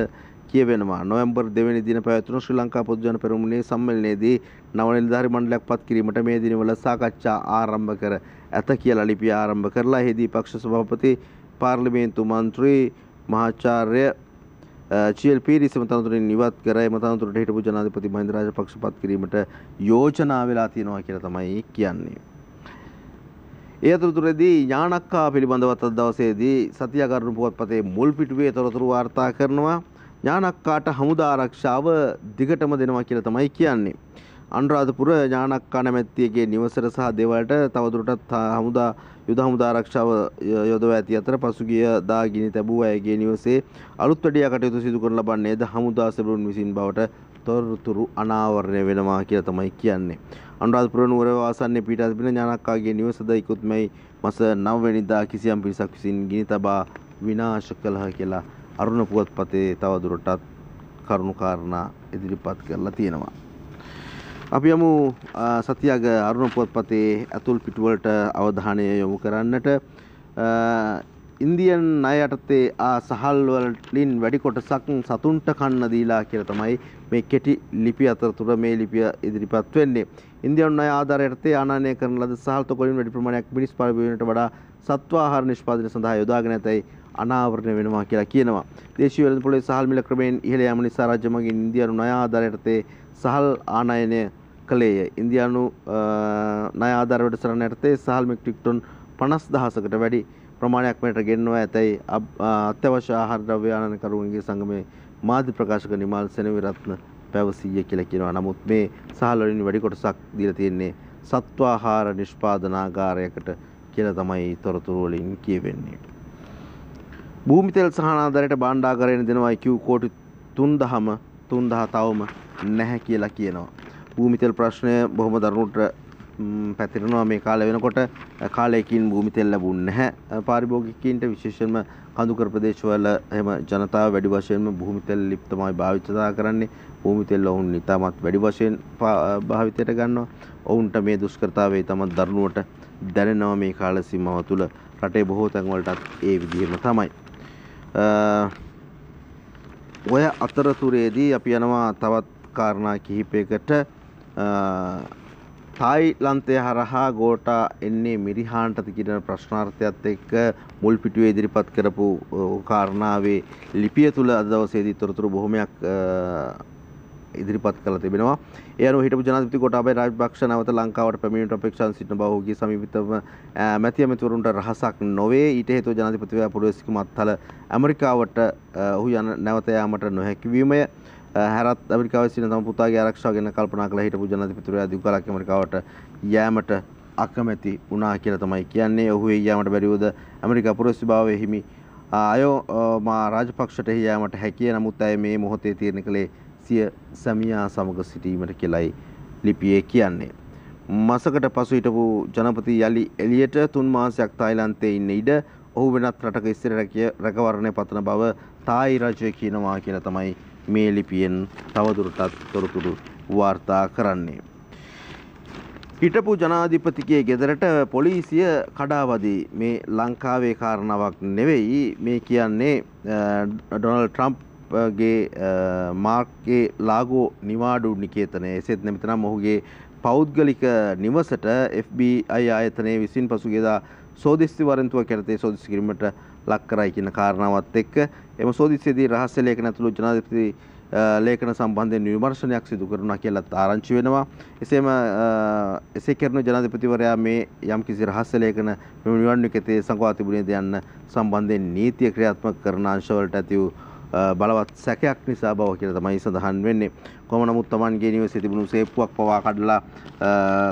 කියවෙනවා. නොවැම්බර් 2 වෙනි දින පැවැත්වුණු ශ්‍රී ලංකා පොදු ජන පෙරමුණේ සම්මේලනයේදී නව නිලධාරී මණ්ඩලයක් පත් කිරීමට මේ දිනවල සාකච්ඡා ආරම්භ කර ඇත කියලා ලිපිය ආරම්භ කරලා එහිදී පක්ෂ සභාපති පාර්ලිමේන්තු මන්ත්‍රී මහාචාර්ය GL පීරිසම තනතුරින් ඉවත් කර එම තනතුරට හිටපු ජනාධිපති මහින්ද රාජපක්ෂ පත් කිරීමට යෝජනා වෙලා තියෙනවා කියලා තමයි කියන්නේ. ඒ අතරතුරදී ඥානක්කා පිළිබඳව අද දවසේදී සතියාගරුණ පුවත්පතේ මුල් පිටුවේ තොරතුරු වාර්තා කරනවා. ඥානක්කාට හමුදා ආරක්ෂාව දිගටම දෙනවා කියලා තමයි කියන්නේ. අනුරාධපුර ඥානක්කා නැමැත්තියගේ නිවසට සහ දේවලට තවදුරටත් යුද හමුදා ආරක්ෂාව යොදවා ඇති අතර පසුගිය දා ගිනි තැබූ අයගේ නිවසේ අලුත් වැඩියා කටයුතු සිදු කරන ලබන්නේද හමුදා සෙබළුන් විසින් බවට තොරතුරු අනාවරණය වෙනවා කියලා තමයි කියන්නේ. අනුරාධපුර නුවර වාසන්නේ පීඨා තිබෙන ඥානක්කාගේ නිවසද ඉක්ුත් මැයි මාස 9 වෙනිදා කිසියම් පිරිසක් විසින් ගිනි තබා විනාශ කළහ කියලා අරුණ පුවත්පතේ තවදුරටත් කරුණු කාරණා ඉදිරිපත් කරලා තියෙනවා. අපි යමු සතියක අරුණ පුවත්පතේ අතුල් පිටුවලට අවධානය යොමු කරන්නට. ඉන්දියන් ණය යටතේ සහල් වලින් වැඩි කොටසක් සතුන්ට කන්න දීලා කියලා තමයි මේ කෙටි ලිපිය අතරතුර මේ ලිපිය ඉදිරිපත් වෙන්නේ. ඉන්දියානු ණය ආධාර යටතේ ආනයනය කරන ලද සහල් තොගවලින් වැඩි ප්‍රමාණයක් මිනිස් පරිභෝජනයට වඩා සත්ව ආහාර නිෂ්පාදනය සඳහා යොදාගෙන ඇතැයි අනාවරණය වෙනවා කියලා කියනවා. දේශීය වෙළඳපොලේ සහල් මිල ක්‍රමයෙන් ඉහළ යාම නිසා රාජ්‍ය මගින් ඉන්දියානු ණය ආධාර යටතේ සහල් ආනයනය කළේය. ඉන්දියානු ණය ආධාර වැඩසටහන යටතේ සහල් මෙට්‍රික් ටන් 50000කට වැඩි ප්‍රමාණයක් මෙරට ගෙන්වා ඇතැයි අත්‍යවශ්‍ය ආහාර ද්‍රව්‍ය ආනයනකරුවන්ගේ සංගමේ මාධ්‍ය ප්‍රකාශක නිමාල් සෙනවිරත්න පැවසීය කියලා කියනවා. නමුත් මේ සහල් වලින් වැඩි කොටසක් දීලා තියෙන්නේ සත්ව ආහාර නිෂ්පාදනාගාරයකට කියලා තමයි තොරතුරු වලින් කියවෙන්නේ. භූමි තෙල් සහනාධාරයට භාණ්ඩාගාරයෙන් දෙනවා කිව් කෝටි 3000 තවම නැහැ කියලා කියනවා. භූමි තෙල් ප්‍රශ්නය බොහොම දරුණුට පැතිරෙනවා මේ කාලය වෙනකොට. කාලයකින් භූමි තෙල් ලැබුණ නැහැ පාරිභෝගිකයින්ට, විශේෂයෙන්ම කඳුකර ප්‍රදේශවල එහෙම ජනතාව වැඩි වශයෙන්ම භූමි තෙල් ලිප් තමයි භාවිතා කරන්නේ. භූමි තෙල් ඔවුන් ඉතාමත් වැඩි වශයෙන් භාවිතයට ගන්නවා. ඔවුන්ට මේ දුෂ්කරතාවය ඉතාමත් දරුණුවට දැනෙනවා මේ කාල සීමාව තුළ. රටේ බොහෝ තැන්වලටත් ඒ විදිහම තමයි. ඔය අතරතුරේදී අපි යනවා තවත් කාරණා කිහිපයකට. තායිලන්තය හරහා ගෝඨා එන්නේ මිරිහාන්ටද කියන ප්‍රශ්නාර්ථයත් එක්ක මුල් පිටුවේ ඉදිරිපත් කරපු කාරණාවේ ලිපිය තුල අද දවසේදී තොරතුරු බොහොමයක් ඉදිරිපත් කළ තිබෙනවා. ඒ අනුව හිටපු ජනාධිපති ගෝඨාභය රාජපක්ෂ නැවත ලංකාවට පැමිණීමට අපේක්ෂාවෙන් සිටින බව ඔහුගේ සමීපිතම මැති ඇමතිවරුන්ට රහසක් නොවේ. ඊට හේතුව ජනාධිපතිවරයා පුරවැසිකම අත්හල ඇමරිකාවට ඔහු නැවත යාමට නොහැකි වීමය. හැරත් ඇමරිකාවේ සිටින තම පුතාගේ ආරක්ෂාව ගැන කල්පනා කළ හිටපු ජනාධිපතිවරයා දිගු කලක් ඇමරිකාවට යෑමට අකමැති වුණා කියලා තමයි කියන්නේ. ඔහු ඒ යාමට බැරිවද ඇමරිකා පුරවැසිභාවයේ හිමි මා රාජපක්ෂට එහි යාමට හැකිය. නමුත් ඇය මේ මොහොතේ තීරණය කළේ සිය සැමියා සමග සිටීමට කියලායි ලිපියේ කියන්නේ. මාසකට පසු හිටපු ජනපති යලි එලියට 3 මාසයක් තායිලන්තයේ ඉන්න ඉඩ ඔහු වෙනත් රටක ස්ථිර රැකවරණය පතන බව තායි රජය කියනවා කියලා තමයි මේ ලිපියෙන් තවදුරටත් තොරතුරු වාර්තා කරන්නේ. හිටපු ජනාධිපතිගේ ගෙදරට පොලිසිය කඩාවදී මේ ලංකාවේ කාරණාවක් නෙවෙයි. මේ කියන්නේ ඩොනල්ඩ් ට්‍රම්ප්ගේ මාර්ක්ගේ ලාගෝ නිවාඩු නිකේතනය. එසේත් නැමෙතනම් ඔහුගේ පෞද්ගලික නිවසට FBI ආයතනයේ විසින් පසුගියදා සෝදිසි වරන්තුවක් යටතේ සෝදිසි කිරීමට ලක් කරයි කියන කාරණාවත් එක්ක එම සෝදිසියේදී රහස්‍ය ලේඛන ඇතුළු ජනාධිපති ලේඛන සම්බන්ධයෙන් විමර්ශනයක් සිදු කරුණා කියලා ආරංචි වෙනවා. එසේ කරන ජනාධිපතිවරයා මේ යම්කිසි රහස්‍ය ලේඛන මෙම නිවැරදි නිකතේ සංගවා තිබුණේද යන්න සම්බන්ධයෙන් නීතිය ක්‍රියාත්මක කරන අංශවලට ඇති වූ බලවත් සැකයක් නිසා බව කියලා තමයි සඳහන් වෙන්නේ. කොහොම නමුත් Tamanගේ නිවසේ තිබුණු සේප්පුවක් පවා කඩලා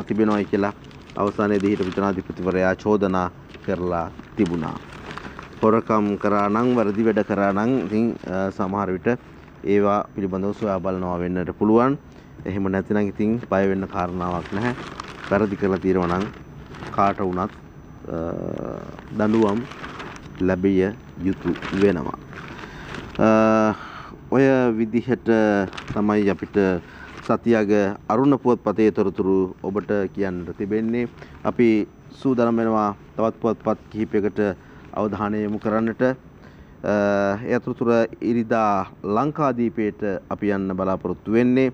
තිබෙනවායි කියලා අවසානයේදී හිටපු ජනාධිපතිවරයා චෝදනා කරලා තිබුණා. හොරකම් කරා නම් වැරදි වැඩ කරා නම් ඉතින් සමහර විට ඒවා පිළිබඳව සොයා බලනවා වෙන්නට පුළුවන්. එහෙම නැතිනම් ඉතින් බය වෙන්න කාරණාවක් නැහැ. වැරදි කරලා තියෙනවා නම් කාට වුණත් දඬුවම් ලැබිය යුතු වෙනවා. ඔය විදිහට තමයි අපිට සතියග අරුණ පුවත්පතේ තොරතුරු ඔබට කියන්නට තිබෙන්නේ. අපි සූදානම් වෙනවා තවත් පුවත්පත් කිහිපයකට අවධානය යොමු කරන්නට. ඒ අතරතුර ඉරිදා ලංකාදීපයට අපි යන්න බලාපොරොත්තු වෙන්නේ.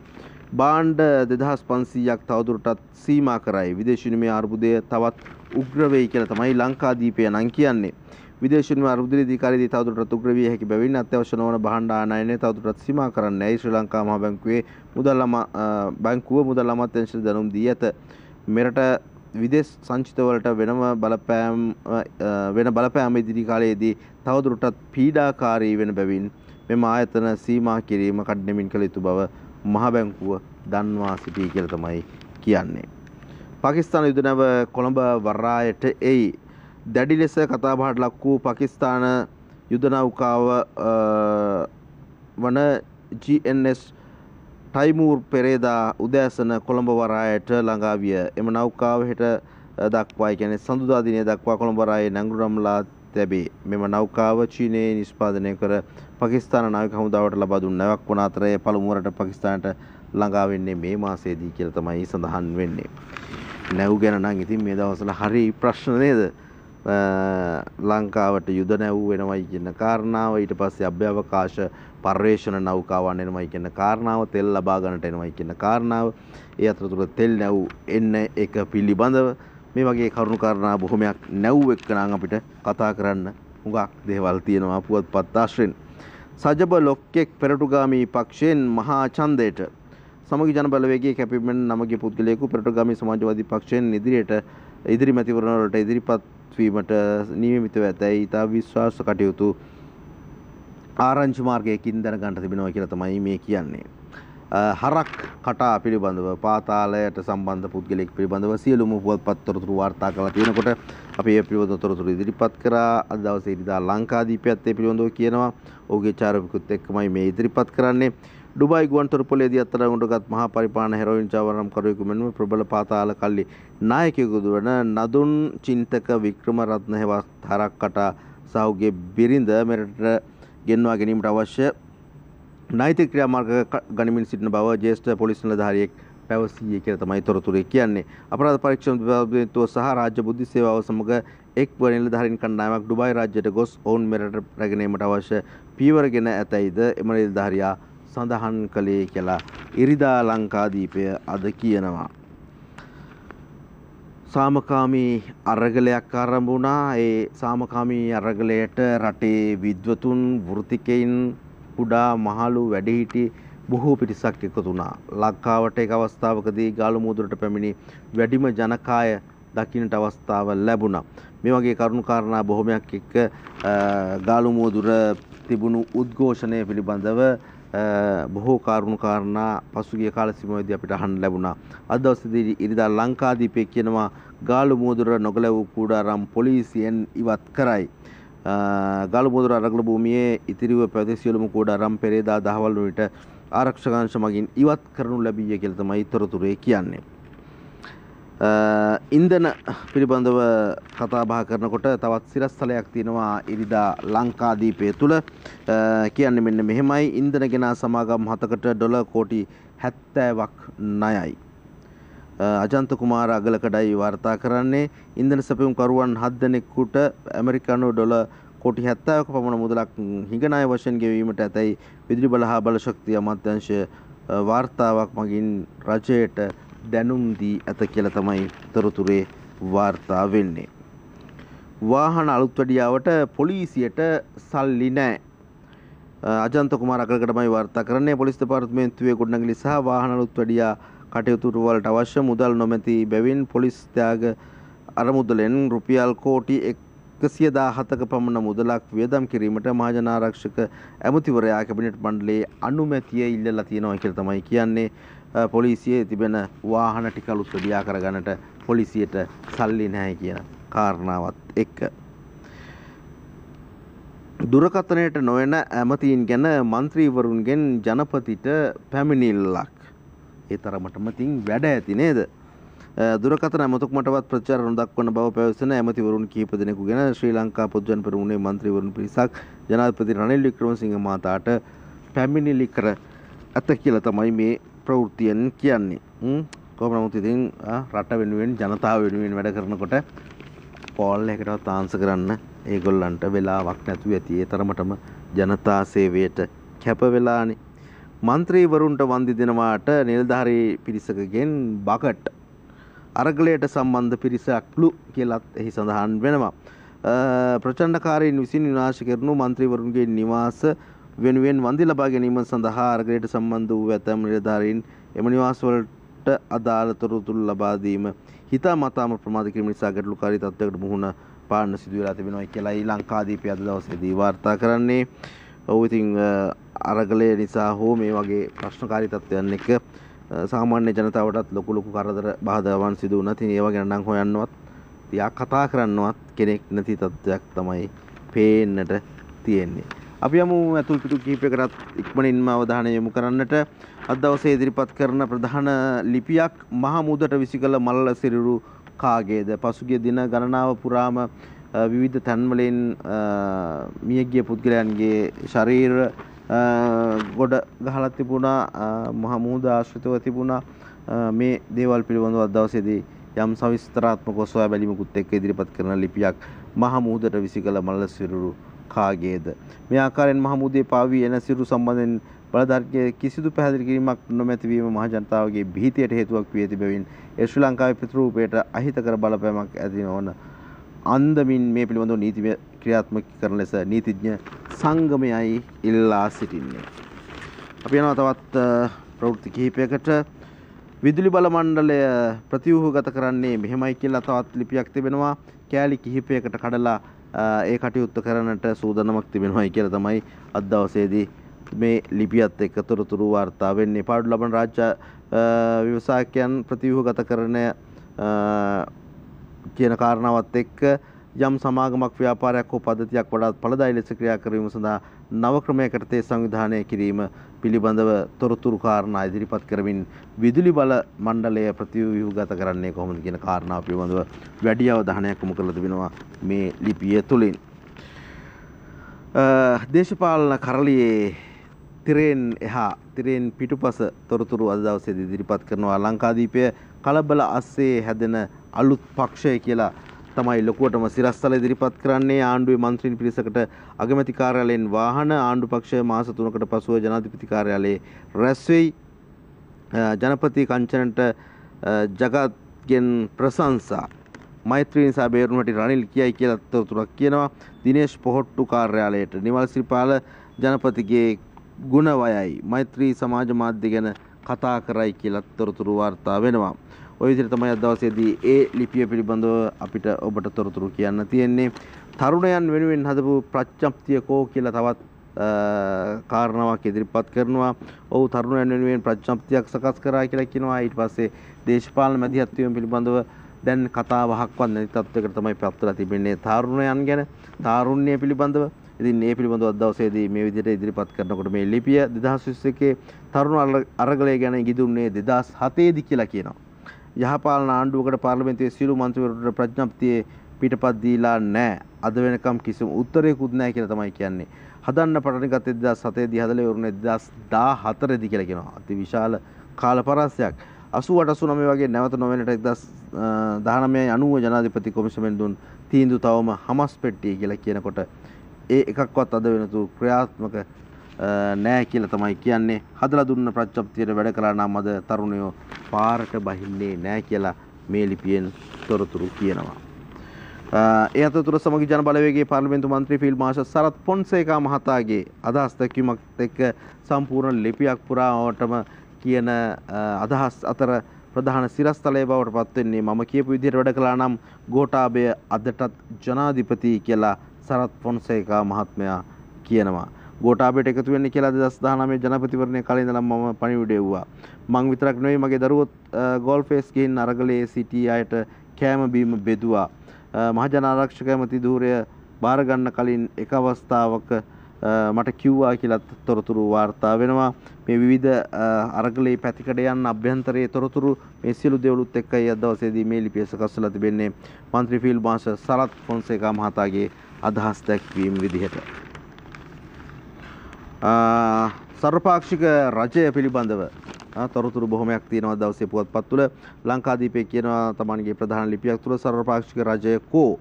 බාණ්ඩ 2500ක් තවදුරටත් සීමා කරයි. විදේශ විනිමය අර්බුදය තවත් උග්‍ර වෙයි කියලා තමයි ලංකාදීපය නම් කියන්නේ. විදේශ විනිමය අර්බුදයේ අධිකාරියදී තවදුරටත් උග්‍ර විය හැකි බැවින් අත්‍යවශ්‍ය නොවන භාණ්ඩ ආනයනය තවදුරටත් සීමා කරන්නයි ශ්‍රී ලංකා මහා බැංකුවේ මුදල් අමාත්‍යාංශයට දැනුම් දී ඇත. මෙරට විදේශ සංචිතවලට වෙන බලපෑම ඉදිරි කාලයේදී තවදුරටත් පීඩාකාරී වෙන බැවින් මෙම ආයතන සීමා කිරීම කඩිනමින් කළ යුතු බව මහා බැංකුව දන්වා සිටී කියලා තමයි කියන්නේ. පාකිස්තාන යුද නැව කොළඹ වරායට එයි. දැඩි ලෙස කතාබහට ලක් වූ පාකිස්තාන යුද නෞකාව වන GNS ටයිමූර් පෙරේදා උදෑසන කොළඹ වරායට ළඟා විය. එම නෞකාව හෙට දක්වා කියන්නේ සඳුදා දිනය දක්වා කොළඹ වරායේ නැංගුරු නම්ලා තැබේ. මෙම නෞකාව චීනයේ නිෂ්පාදනය කර පාකිස්තාන නාවික හමුදාවට ලබා දුන් නැවක් වන අතර පළමු වරට පාකිස්තානට ළඟා වෙන්නේ මේ මාසයේදී කියලා තමයි සඳහන් වෙන්නේ. නැව් ගැන නම් ඉතින් මේ දවස්වල හරි ප්‍රශ්න නේද? ලංකාවට යුද නැව් වෙනවයි කියන කාරණාව, ඊට පස්සේ අභ්‍යවකාශ පර්යේෂණ නෞකාවන් එනවයි කියන කාරණාව, තෙල් ලබා ගන්නට එනවයි කියන කාරණාව, ඒ අතරතුර තෙල් නැව් එන්න එක පිළිබඳව මේ වගේ කරුණු කාරණා බොහොමයක් නැව් එක්ක නම් අපිට කතා කරන්න හුඟක් දේවල් තියෙනවා පුවත්පත් ආශ්‍රයෙන්. සජබ ලොක්කෙක් පෙරටුගාමී පක්ෂයෙන් මහා ඡන්දයට සමගි ජන බලවේගයේ කැපීමෙන් නමගේ පුද්ගලයෙකු පෙරටුගාමී සමාජවාදී පක්ෂයෙන් ඉදිරි මැතිවරණ වලට ඉදිරිපත් වීමට නියමිතව ඇතැයි ඉතා විශ්වාස කටයුතු ආරංචි මාර්ගයකින් දැනගන්න තිබෙනවා කියලා තමයි මේ කියන්නේ. හරක් කටා පිළිබඳව පාතාලයට සම්බන්ධ පුද්ගලෙක් පිළිබඳව සියලුම පුවත්පත් තොරතුරු වාර්තා කරලා තියෙනකොට අපි ඒ පිළිබඳව තොරතුරු ඉදිරිපත් කරා. අද දවසේ ඉරිදා ලංකාදීපයත් ඒ පිළිබඳව කියනවා. ඔහුගේ චාරකකුත් එක්කමයි මේ ඉදිරිපත් කරන්නේ. ඩුබායි ගුවන්තොටුපළේදී අත්අඩංගුවටගත් මහා පරිපාලන හෙරෝයින් චාවරම් කරුවෙකු මෙන්ම ප්‍රබල පාතාල කල්ලි නායකයෙකුද වන නදුන් චින්තක වික්‍රමරත්න හෙවත් හරක් කටා සහුගේ බිරිඳ මෙරටට ගෙන්වා ගැනීමට අවශ්‍ය නෛතික ක්‍රියාමාර්ග ගනිමින් සිටින බව ජ්‍යෙෂ්ඨ පොලිස් නිලධාරියෙක් පැවසීය කියලා තමයි තොරතුරු කියන්නේ. අපරාධ පරීක්ෂණ විභාගය සහ රාජ්‍ය බුද්ධි සේවාව සමග එක්ව නිලධාරීන් කණ්ඩායමක් ඩුබායි රාජ්‍යයට ගොස් ඔවුන් මෙරට රැගෙන ඒමට අවශ්‍ය පියවරගෙන ඇතැයිද එම නිලධාරියා සඳහන් කළේ කියලා ඉරිදා ලංකාදීපය අද කියනවා. සාමකාමී අරගලයක් ආරම්භ වුණා. ඒ සාමකාමී අරගලයට රටේ විද්වතුන් වෘත්තිකයින් කුඩා මහලු වැඩිහිටි බොහෝ පිරිසක් එකතු වුණා. ලංකාවට එක් අවස්ථාවකදී ගාලු මුදුරට පැමිණි වැඩිම ජනකාය දකින්නට අවස්ථාව ලැබුණා. මේ වගේ කරුණු කාරණා බොහොමයක් එක්ක ගාලු මුදුර තිබුණු උද්ඝෝෂණය පිළිබඳව බොහෝ කරුණු කාරණා පසුගිය කාල සීමාවේදී අපිට අහන්න ලැබුණා. අද දවසේදී ඉරිදා ලංකාදීපේ කියනවා ගාලු මුදුර නොගැලවූ කුඩාරම් පොලිසියෙන් ඉවත් කරයි. ගාලු මුදුර අරගල භූමියේ ඉතිරිව පැවති සියලුම කුඩාරම් පෙරේදා දහවල් වනට ආරක්ෂක අංශ මගින් ඉවත් කරනු ලැබීය කියලා තමයි තොරතුරේ කියන්නේ. ඉන්ධන පිළිබඳව කතා බහ කරනකොට තවත් සිරස්තලයක් තියෙනවා ඉරිදා ලංකාදීපය තුල. කියන්නේ මෙන්න මෙහෙමයි. ඉන්ධන ගෙනා සමාගම් 7කට ඩොලර් කෝටි 70ක් ණයයි. අජන්ත කුමාර අගලකඩයි වාර්තා කරන්නේ. ඉන්ධන සැපයුම් කරුවන් 7 දෙනෙකුට ඇමරිකානු ඩොලර් කෝටි 70ක පමණ මුදලක් හිඟ ණය වශයෙන් ගෙවීමට ඇතැයි විදුලි බල හා බල ශක්තිය අමාත්‍යාංශය වාර්තාවක් මගින් රජයට දැනුම් දී ඇත කියලා තමයි තොරතුරේ වාර්තා වෙන්නේ. වාහන අලුත් වැඩියාවට පොලිසියට සල්ලි නැහැ. අජන්ත කුමාර අගලකඩමයි වාර්තා කරන්නේ. පොලිස් දෙපාර්තමේන්තුවේ ගොඩනැගිලි සහ වාහන අලුත් වැඩියා කටයුතු වලට අවශ්‍ය මුදල් නොමැති බැවින් පොලිස් ත්‍යාග අරමුදලෙන් රුපියල් කෝටි 117ක පමණ මුදලක් වියදම් කිරීමට මහජන ආරක්ෂක ඇමතිවරයා කැබිනට් මණ්ඩලයේ අනුමැතිය ඉල්ලලා තියෙනවා කියලා තමයි කියන්නේ. පොලිසියේ තිබෙන වාහන ටික අලුත් වැඩියා කරගන්නට පොලිසියට සල්ලි නැහැ කියන කාරණාවත් එක්ක. දුරකථනයට නොවන ඇමතීන් ගැන മന്ത്രിවරුන්ගෙන් ජනපතිට පැමිණිල්ලක්. ඒ තරමටම තින් වැඩ ඇති නේද? දුරකථන ඇමතුමටවත් ප්‍රචාර නොදක්වන බව පැවසෙන ඇමතිවරුන් කිහිප දෙනෙකු ගැන ශ්‍රී ලංකා පොදුජන පෙරමුණේ മന്ത്രിවරුන් පිරිසක් ජනාධිපති රනිල් වික්‍රමසිංහ මහතාට පැමිණිලි කර ඇත කියලා තමයි මේ ප්‍රවෘත්තියෙන් කියන්නේ. කොහොම නමුත් ඉතින් රට වෙනුවෙන් ජනතාව වෙනුවෙන් වැඩ කරනකොට පෝල් එකකටවත් ආන්සර් කරන්න ඒගොල්ලන්ට වෙලාවක් නැතුව ඇති. ඒ තරමටම ජනතා සේවයට කැප වෙලානේ. മന്ത്രിවරුන්ට වන්දි දෙනවාට නිලධාරී පිරිසකගෙන් බකට් අරගලයට සම්බන්ධ පිරිසක්ලු කියලත් එහි සඳහන් වෙනවා. ප්‍රචණ්ඩකාරීන් විසින් විනාශ කරනු മന്ത്രിවරුන්ගේ නිවාස වෙනුවෙන් වන්දි ලබා ගැනීම සඳහා අරගලයට සම්බන්ධ වූ ඇතැම් නිලධාරීන් එම නිවාසවලට අදාළ තොරතුරු ලබා දීම හිතාමතාම ප්‍රමාද කිරීම නිසා ගැටලුකාරී තත්ත්වයකට මුහුණ පාන්න සිදු වෙලා තිබෙනවා කියලා ඊ ලංකාදීපය අද දවසේදී වාර්තා කරන්නේ. ඔව් ඉතින් අරගලය නිසා හෝ මේ වගේ ප්‍රශ්නකාරී තත්ත්වයන් එක්ක සාමාන්‍ය ජනතාවටත් ලොකු කරදර බාධාවන් සිදු වුණා. ඉතින් ඒව ගැන නම් හොයන්නවත් තියා කතා කරන්නවත් කෙනෙක් නැති තත්ත්වයක් තමයි පේන්නට තියෙන්නේ. අපි යමු අතුල් පිටු කිහිපයකටත් ඉක්මනින්ම අවධානය යොමු කරන්නට. අද දවසේ ඉදිරිපත් කරන ප්‍රධාන ලිපියක් මහ මුදට විසිකල මල්ල සිරුරු කාගේද? පසුගිය දින ගණනාව පුරාම විවිධ තැන්වලින් මියගිය පුද්ගලයන්ගේ ශරීර ගොඩ ගහලා තිබුණා. මහ මුහුද ආශ්‍රිතව තිබුණා. මේ දේවල් පිළිබඳව අද දවසේදී යම් සවිස්තරාත්මකව සොයා බැලීමකුත් එක්ක ඉදිරිපත් කරන ලිපියක් මහ මුහුදට විසිකල මල්ල සිරුරු කාගේද? මේ ආකාරයෙන් මහ මුහුදේ පාවී එන සිරුරු සම්බන්ධයෙන් බලධාරීන්ගේ කිසිදු පැහැදිලි කිරීමක් නොමැති වීම මහ ජනතාවගේ බිහිතියට හේතුවක් වී ඇති බැවින් ඒ ශ්‍රී ලංකාවේ ප්‍රතිරූපයට අහිතකර බලපෑමක් ඇති නොවන අන්දමින් මේ පිළිබඳව නීතිමය ක්‍රියාත්මක කරන ලෙස නීතිඥ සංගමයයි ඉල්ලා සිටින්නේ. අපි යනවා තවත් ප්‍රවෘත්ති කිහිපයකට. විදුලි බල මණ්ඩලය ප්‍රතිව්‍යුහගත කරන්නේ මෙහෙමයි කියලා තවත් ලිපියක් තිබෙනවා. කෑලි කිහිපයකට කඩලා ඒ කටයුත්ත කරන්නට සූදානමක් තිබෙනවායි කියලා තමයි අද දවසේදී මේ ලිපියත් එක්ක තොරතුරු වාර්තා වෙන්නේ. පාඩු ලබන රාජ්‍ය ව්‍යවසායකයන් ප්‍රතිව්‍යුහගත කරන කියන කාරණාවත් එක්ක යම් සමාගමක් ව්‍යාපාරයක් හෝ පද්ධතියක් වඩාත් ඵලදායී ලෙස ක්‍රියා කිරීම සඳහා නව ක්‍රමයකට තේ සංවිධානය කිරීම පිළිබඳව තොරතුරු කාරණා ඉදිරිපත් කරමින් විදුලි බල මණ්ඩලය ප්‍රතිව්‍යුහගත කරන්නේ කොහොමද කියන කාරණාව පිළිබඳව වැඩි අවධානයක් යොමු කරලා තිබෙනවා මේ ලිපිය තුළින්. දේශපාලන කරලියේ තිරෙන් එහා තිරෙන් පිටුපස තොරතුරු අද දවසේදී ඉදිරිපත් කරනවා. ලංකාදීපය කලබල අස්සේ හැදෙන අලුත් පක්ෂය කියලා තමයි ලොකුවටම සිරස්තල ඉදිරිපත් කරන්නේ. ආණ්ඩුවේ මන්ත්‍රීන් පිරිසකට අගමැති කාර්යාලයෙන් වාහන ආණ්ඩු පක්ෂය මාස 3කට පසුව ජනාධිපති කාර්යාලයේ රැස් වෙයි. ජනපති කංචනට ජගත්ගෙන් ප්‍රශංසා. මෛත්‍රී නිසා බේරුණට රනිල් කියයි කියලා තොරතුරක් කියනවා. දිනේෂ් පොහොට්ටු කාර්යාලයට නිමල් සිරිපාල ජනපතිගේ ගුණවයයි මෛත්‍රී සමාජ මාධ්‍ය ගැන කතා කරයි කියලා තොරතුරු වාර්තා වෙනවා. ඔය විදිහට තමයි අද දවසේදී ඒ ලිපිය පිළිබඳව අපිට ඔබට තොරතුරු කියන්න තියෙන්නේ. තරුණයන් වෙනුවෙන් හදපු ප්‍රඥප්තිය කෝ කියලා තවත් කාරණාවක් ඉදිරිපත් කරනවා. ඔව් තරුණයන් වෙනුවෙන් ප්‍රඥප්තියක් සකස් කරා කියලා කියනවා. ඊට පස්සේ දේශපාලන මැදිහත් වීම පිළිබඳව දැන් කතාවහක්වත් නැති තත්ත්වයකට තමයි පත්වලා තිබෙන්නේ තරුණයන් ගැන. තාරුණ්‍ය පිළිබඳව ඉතින් මේ පිළිබඳව අද දවසේදී මේ විදිහට ඉදිරිපත් කරනකොට මේ ලිපිය 2021 තරුණ අරගලය ගැන ඉදිදුන්නේ 2007 දී කියලා කියනවා. යහපාලන ආණ්ඩුවකට පාර්ලිමේන්තුවේ සියලු මන්ත්‍රීවරුන්ට ප්‍රඥප්තියේ පිටපත් දීලා නැහැ. අද වෙනකම් කිසිම උත්තරයකුත් නැහැ කියලා තමයි කියන්නේ. හදන්න පටන් ගත්තේ 2007 දී හදලා ඉවරුනේ 2014 දී කියලා කියනවා. අති විශාල කාල පරාසයක්. 88 89 වගේ නැවත නොවෙනට 2019 90 ජනාධිපති කොමිසමෙන් දුන් තීන්දුව තවම හමස් පෙට්ටිය කියලා කියනකොට ඒ එකක්වත් අද වෙනතු ක්‍රියාත්මක නෑ කියලා තමයි කියන්නේ. හදලා දුන්න ප්‍රඥප්තියට වැඩ කළා නම් අද තරුණයෝ පාරට බහින්නේ නෑ කියලා මේ ලිපියෙන් තොරතුරු කියනවා. ඒ අතරතුර සමගි ජන බලවේගයේ පාර්ලිමේන්තු මන්ත්‍රී ෆීල්ඩ් මාර්ෂල් සරත් පොන්සේකා මහතාගේ අදහස් දැක්වීමක් එක්ක සම්පූර්ණ ලිපියක් පුරාවටම කියන අදහස් අතර ප්‍රධාන සිරස්තලයේ බවට පත් වෙන්නේ මම කියපු විදිහට වැඩ කළා නම් ගෝඨාභය අදටත් ජනාධිපති කියලා සරත් ෆොන්සේකා මහත්මයා කියනවා. ගෝඨාභයට එකතු වෙන්න කියලා 2019 ජනපතිවරණය කාලේ ඉඳලා මම පණිවිඩය වුණා. මං විතරක් නෙවෙයි මගේ දරුවොත් ගෝල්ෆේස් ගිහින් අරගලේ සිටි අයට කෑම බීම බෙදුවා. මහජන ආරක්ෂක ඇමති ධූරය බාර ගන්න කලින් එක අවස්ථාවක මට කිව්වා කියලා තොරතුරු වාර්තා වෙනවා. මේ විවිධ අරගලේ පැතිකඩයන් අභ්‍යන්තරයේ තොරතුරු මේ සියලු දේවලුත් එක්කයි අද දවසේදී මේ ලිපිය සකස් කරලා තිබෙන්නේ මන්ත්‍රී ෆීල්ඩ් මාර්ෂල් සරත් ෆොන්සේකා මහතාගේ අදහස් දැක්වීම විදිහට. සර්වපාක්ෂික රජය පිළිබඳව තොරතුරු බොහොමයක් තියෙනවා දවසේ පුවත්පත් තුළ. ලංකාදීපේ කියනවා තමන්ගේ ප්‍රධාන ලිපියක් තුළ සර්වපාක්ෂික රජය කෝ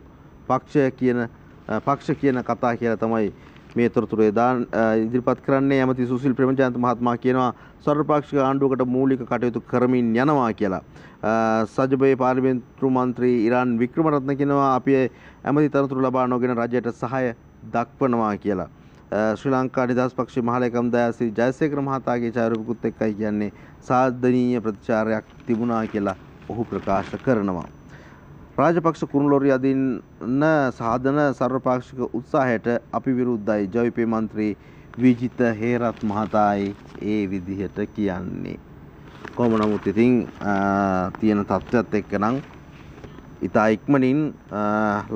පක්ෂ කියන කතා කියලා තමයි මේ තොරතුරු ඉදිරිපත් කරන්නේ. ඇමති සුසිල් ප්‍රේමචන්ද්‍ර මහත්මයා කියනවා සර්වපාක්ෂික ආණ්ඩුවකට මූලික කටයුතු කරමින් යනවා කියලා. සජබේ පාර්ලිමේන්තු මන්ත්‍රී ඉරාන් වික්‍රමරත්න කියනවා අපි ඇමති තනතුරු ලබා නොගෙන රජයට සහාය දක්වනවා කියලා. ශ්‍රී ලංකා නිදහස් පක්ෂයේ මහලේකම් දයාසිරි ජයසේකර මහතාගේ ඡායාරූපකුත් එක්කයි කියන්නේ සාධනීය ප්‍රතිචාරයක් තිබුණා කියලා ඔහු ප්‍රකාශ කරනවා. රාජපක්ෂ කුරුලොරිය අදින්න සාධන සර්වපාක්ෂික උත්සාහයට අපි විරුද්ධයි ජවිපේ මන්ත්‍රී විජිත හේරත් මහතායි ඒ විදිහට කියන්නේ. කොහොම නමුත් ඉතින් තියෙන තත්ත්වයක් එක්ක නම් ඉතා ඉක්මනින්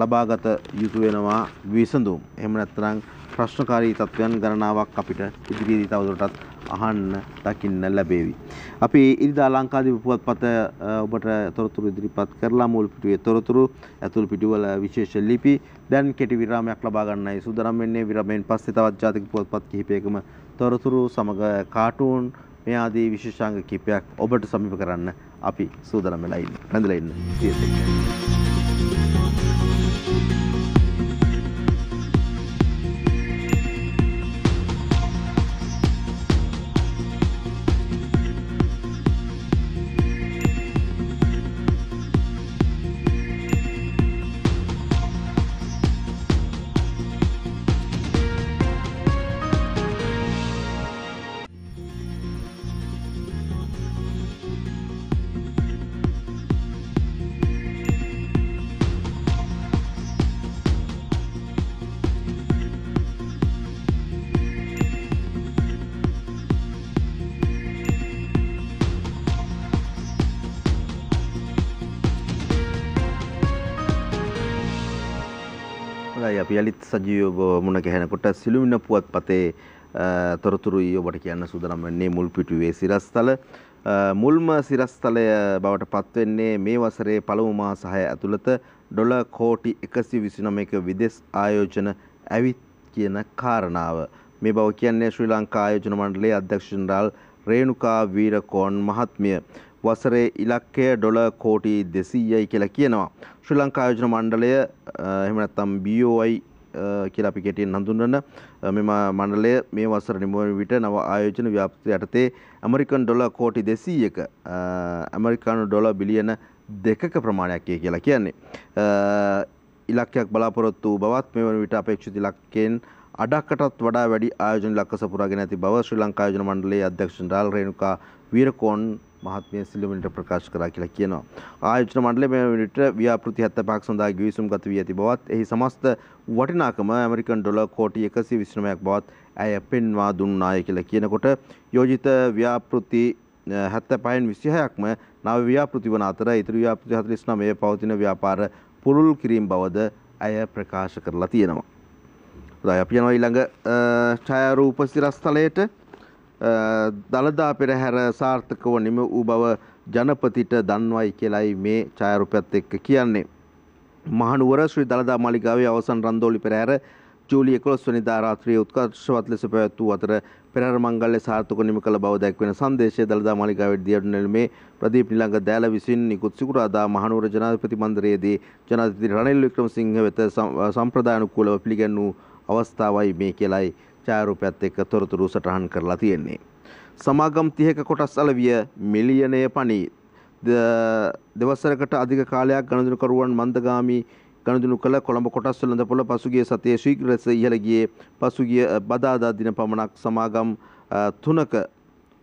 ලබාගත යුතු වෙනවා විසඳුම්. එහෙම නැත්නම් ප්‍රශ්නකාරී තත්ත්වයන් ගණනාවක් අපිට ඉදිරියේදී තවදුරටත් අහන්න දකින්න ලැබේවි. අපි ඉරිදා ලංකාදීප පුවත්පත ඔබට තොරතුරු ඉදිරිපත් කරලා මුල් පිටුවේ තොරතුරු ඇතුළු පිටුවල විශේෂ ලිපි දැන් කෙටි විරාමයක් ලබා ගන්නයි සූදානම් වෙන්නේ. විරාමයෙන් පස්සේ තවත් ජාතික පුවත්පත් කිහිපයකම තොරතුරු සමග කාටුන් මේ ආදී විශේෂාංග කිහිපයක් ඔබට සමීප කරන්න අපි සූදානම් වෙලා ඉන්නේ. රැඳලා ඉන්න. අපි යලිත් සජීවව මුණ ගැහෙනකොට සිළුමිණ පුවත්පතේ තොරතුරු ඔබට කියන්න සූදානම් වෙන්නේ මුල් පිටුවේ සිරස්තල. මුල්ම සිරස්තලය බවට පත්වෙන්නේ මේ වසරේ පළමු මාස 6 ඇතුළත ඩොලර් කෝටි 129ක විදේශ ආයෝජන ඇවිත් කියන කාරණාව. මේ බව කියන්නේ ශ්‍රී ලංකා ආයෝජන මණ්ඩලයේ අධ්‍යක්ෂ ජනරාල් රේණුකා වීරකෝන් මහත්මිය. වසරේ ඉලක්කය ඩොලර් කෝටි 200යි කියලා කියනවා. ශ්‍රී ලංකා ආයෝජන මණ්ඩලය එහෙම නැත්නම් BOI කියලා අපි කෙටියෙන් හඳුන්වන මෙම මණ්ඩලය මේ වසර නිමවන විට නව ආයෝජන ව්‍යාපෘතිය යටතේ ඇමරිකන් ඩොලර් කෝටි 200ක ඇමරිකානු ඩොලර් බිලියන 2ක ප්‍රමාණයක් කියලා කියන්නේ. ඉලක්කයක් බලාපොරොත්තු වූ බවත් මේ වන විට අපේක්ෂිත ඉලක්කයෙන් අඩකටත් වඩා වැඩි ආයෝජන ඉලක්ක සපුරාගෙන ඇති බව ශ්‍රී ලංකා ආයෝජන මණ්ඩලයේ අධ්‍යක්ෂ ජනරාල් රේණුකා වීරකෝන් මහත්මිය සිළුමිණට ප්‍රකාශ කරා කියලා කියනවා. ආයෝජන මණ්ඩලය මේ විට ව්‍යාපෘති 75ක් සඳහා ගිවිසුම් ගත වී ඇති බවත් එහි සමස්ත වටිනාකම ඇමරිකන් ඩොලර් කෝටි 129ක් බවත් ඇය පෙන්වා දුන්නාය කියලා කියනකොට යෝජිත ව්‍යාපෘති 75න් 26ක්ම නව ව්‍යාපෘති වන අතර ඉතුරු ව්‍යාපෘති 49 පවතින ව්‍යාපාර පුරුල් කිරීම බවද ඇය ප්‍රකාශ කරලා තියෙනවා. අපි යනවා ඊළඟ ඡායාරූප සිරස්තලයට. දළදා පෙරහැර සාර්ථකව නිම වූ බව ජනපතිට දන්වයි කියලයි මේ ඡායාරූපයත් එක්ක කියන්නේ. මහනුවර ශ්‍රී දළදා මාලිගාවේ අවසන් රන්දෝලි පෙරහැර ජූලි 11 වෙනිදා රාත්‍රියේ උත්කර්ෂවත් ලෙස පැවැත්වූ අතර පෙරහැර මංගල්‍ය සාර්ථකව නිම කළ බව දැක්වෙන සංදේශය දළදා මාලිගාවේ දියුණු නෙළුමේ ප්‍රදීප් නිලංග දෑල විසින් නිකුත් සිකුරාදා මහනුවර ජනාධිපති මන්දිරයේදී ජනාධිපති රනිල් වික්‍රමසිංහ වෙත සම්ප්‍රදායානුකූලව පිළිගැන්වූ අවස්ථාවයි මේ කියලයි ඡායාරූපයත් එක්ක තොරතුරු සටහන් කරලා තියෙන්නේ. සමාගම් 30ක කොටස් අලවිය මිලියනය පණි දවසකට අධික කාලයක් ගණදුනුකරුවන් මන්දගාමී ගණදුණු කළ කොළඹ කොටස් වෙළඳපොළ පසුගිය සතියේ ශීඝ්‍ර ලෙස ඉහළ ගියේ පසුගිය බදාදා දින පමණක් සමාගම් 3ක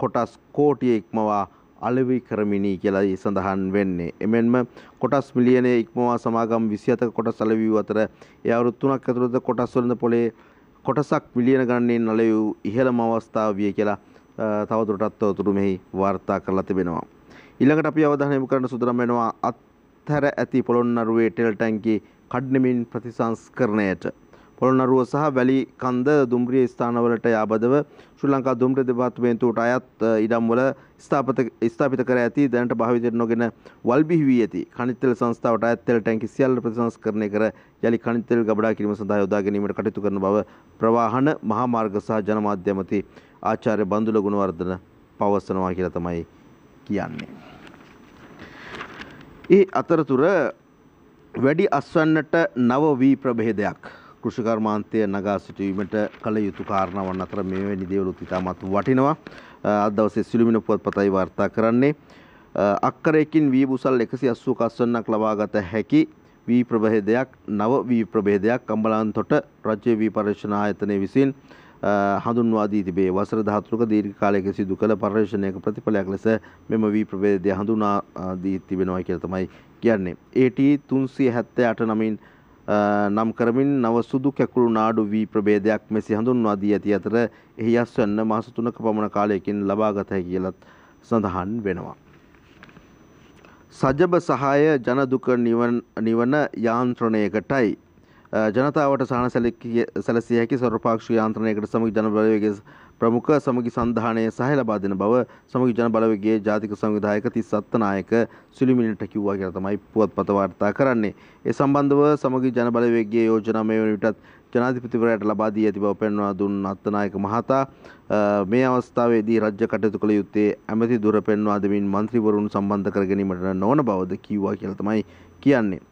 කොටස් කෝටිය ඉක්මවා අලෙවි කරමිනි කියලා සඳහන් වෙන්නේ. එමෙන්ම කොටස් මිලියනය ඉක්මවා සමාගම් 27ක කොටස් අලෙවි වූ අතර ඒ අවුරුදු 3ක් ඇතුළත කොටස් වෙළඳපොළේ කොටසක් මිලියන ගණනින් අලෙවි වූ ඉහළම අවස්ථාව විය කියලා තවදුරටත් තොරතුරු මෙහි වාර්තා කරලා තිබෙනවා. ඊළඟට අපි අවධානය යොමු කරන්න සූදානම් වෙනවා අත්හැර ඇති පොළොන්නරුවේ තෙල් ටැංකිය කඩ්නමින් ප්‍රතිසංස්කරණයට. පොළොන්නරුව සහ වැලි කන්ද දුම්රිය ස්ථානවලට යාබදව ශ්‍රී ලංකා දුම්රිය දෙපාර්තමේන්තුවට අයත් ඉඩම්වල ස්ථාපිත කර ඇති දැනට භාවිතයට නොගෙන වල්බිහි වී ඇති khනිජ තෙල් සංස්ථාවට අයත් තෙල් ටැංකි සියල්ල ප්‍රතිසංස්කරණය කර යලි khනිජ තෙල් ගබඩා කිරීම සඳහා යොදා ගැනීමට කටයුතු කරන බව ප්‍රවාහන මහා මාර්ග සහ ජනමාධ්‍ය ඇමති ආචාර්ය බන්දුල ගුණවර්ධන පවසනවා කියලා තමයි කියන්නේ. ඒ අතරතුර වැඩි අස්වැන්නට නව වී ප්‍රභේදයක් කෘෂි කර්මාන්තය නගා සිටීමට කළ යුතු කාරණාවන් අතර මෙවැනි දේවලුත් ඉතාමත් වටිනවා. අද දවසේ සිළුමිණ පුවත්පතයි වාර්තා කරන්නේ. අක්කරයකින් වී බුසල් 180ක අස්වැන්නක් ලබාගත හැකි වී ප්‍රභේදයක් නව වී ප්‍රභේදයක් අම්බලන්තොට රාජ්‍ය වී පර්යේෂණ ආයතනය විසින් හඳුන්වා දී තිබේ. වසර 13ක දීර්ඝ කාලයක සිදු කළ පර්යේෂණයක ප්‍රතිඵලයක් ලෙස මෙම වී ප්‍රභේදය හඳුනා දී තිබෙනවා කියලා තමයි කියන්නේ. AT 378 නමින් නම් කරමින් නව සුදු කැකුළු නාඩු වී ප්‍රභේදයක් මෙසේ හඳුන්වා දී ඇති අතර එහි අස්වැන්න මාස 3ක පමණ කාලයකින් ලබාගත හැකි කියලා සඳහන් වෙනවා. සජබ සහාය ජන දුක නිවන යාන්ත්‍රණයකටයි ජනතාවට සහන සැලසිය හැකි සර්වපාක්ෂික යාන්ත්‍රණයකට සමගි ජන බලවේගයේ ප්‍රමුඛ සමගි සන්ධානයේ සහාය ලබා දෙන බව සමගි ජන බලවේගයේ ජාතික සංවිධායක 37 නායක සිළුමිණට කිව්වා කියලා තමයි පුවත්පත වාර්තා කරන්නේ. ඒ සම්බන්ධව සමගි ජන බලවේගයේ යෝජනා මේ වන විටත් ජනාධිපතිවරයාට ලබා දී ඇති බව පෙන්වා දුන් අත්තනායක මහතා මේ අවස්ථාවේදී රාජ්‍ය කටයුතු කළ යුත්තේ ඇමති දුර පෙන්වා දෙමින් මන්ත්‍රීවරුන් සම්බන්ධ කර ගැනීමට නොවන බවද කිව්වා කියලා තමයි කියන්නේ.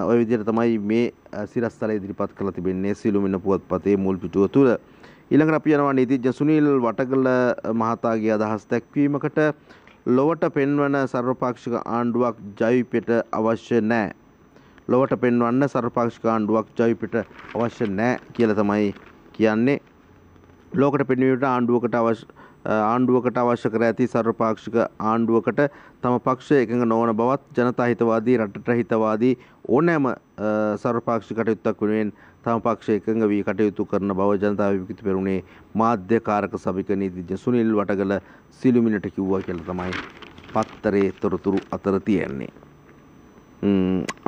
ඔය විදිහට තමයි මේ සිරස්තල ඉදිරිපත් කරලා තිබෙන්නේ සිළුමිණ පුවත්පතේ මුල් පිටුව තුල. ඊළඟට අපි යනවා නීතිඥ සුනිල් වටගල මහතාගේ අදහස් දැක්වීමකට. ලොවට පෙන්වන සර්වපාක්ෂික ආණ්ඩුවක් ජවිපෙට අවශ්‍ය නැහැ. ලොවට පෙන්වන්න සර්වපාක්ෂික ආණ්ඩුවක් ජවිපෙට අවශ්‍ය නැහැ කියලා තමයි කියන්නේ. ලෝකට පෙන්වීමට ආණ්ඩුවකට අවශ්‍ය කර ඇති සර්වපාක්ෂික ආණ්ඩුවකට තම පක්ෂය එකඟ නොවන බවත් ජනතා හිතවාදී රටට හිතවාදී ඕනෑම සර්වපාක්ෂික කටයුත්තක් වෙනුවෙන් තම පක්ෂය එකඟ වී කටයුතු කරන බව ජනතා විමුක්ති පෙරමුණේ මාධ්‍යකාරක සභික නීතිඥ සුනිල් වටගල සිළුමිණට කිව්වා කියලා තමයි පත්තරේ තොරතුරු අතර තියෙන්නේ.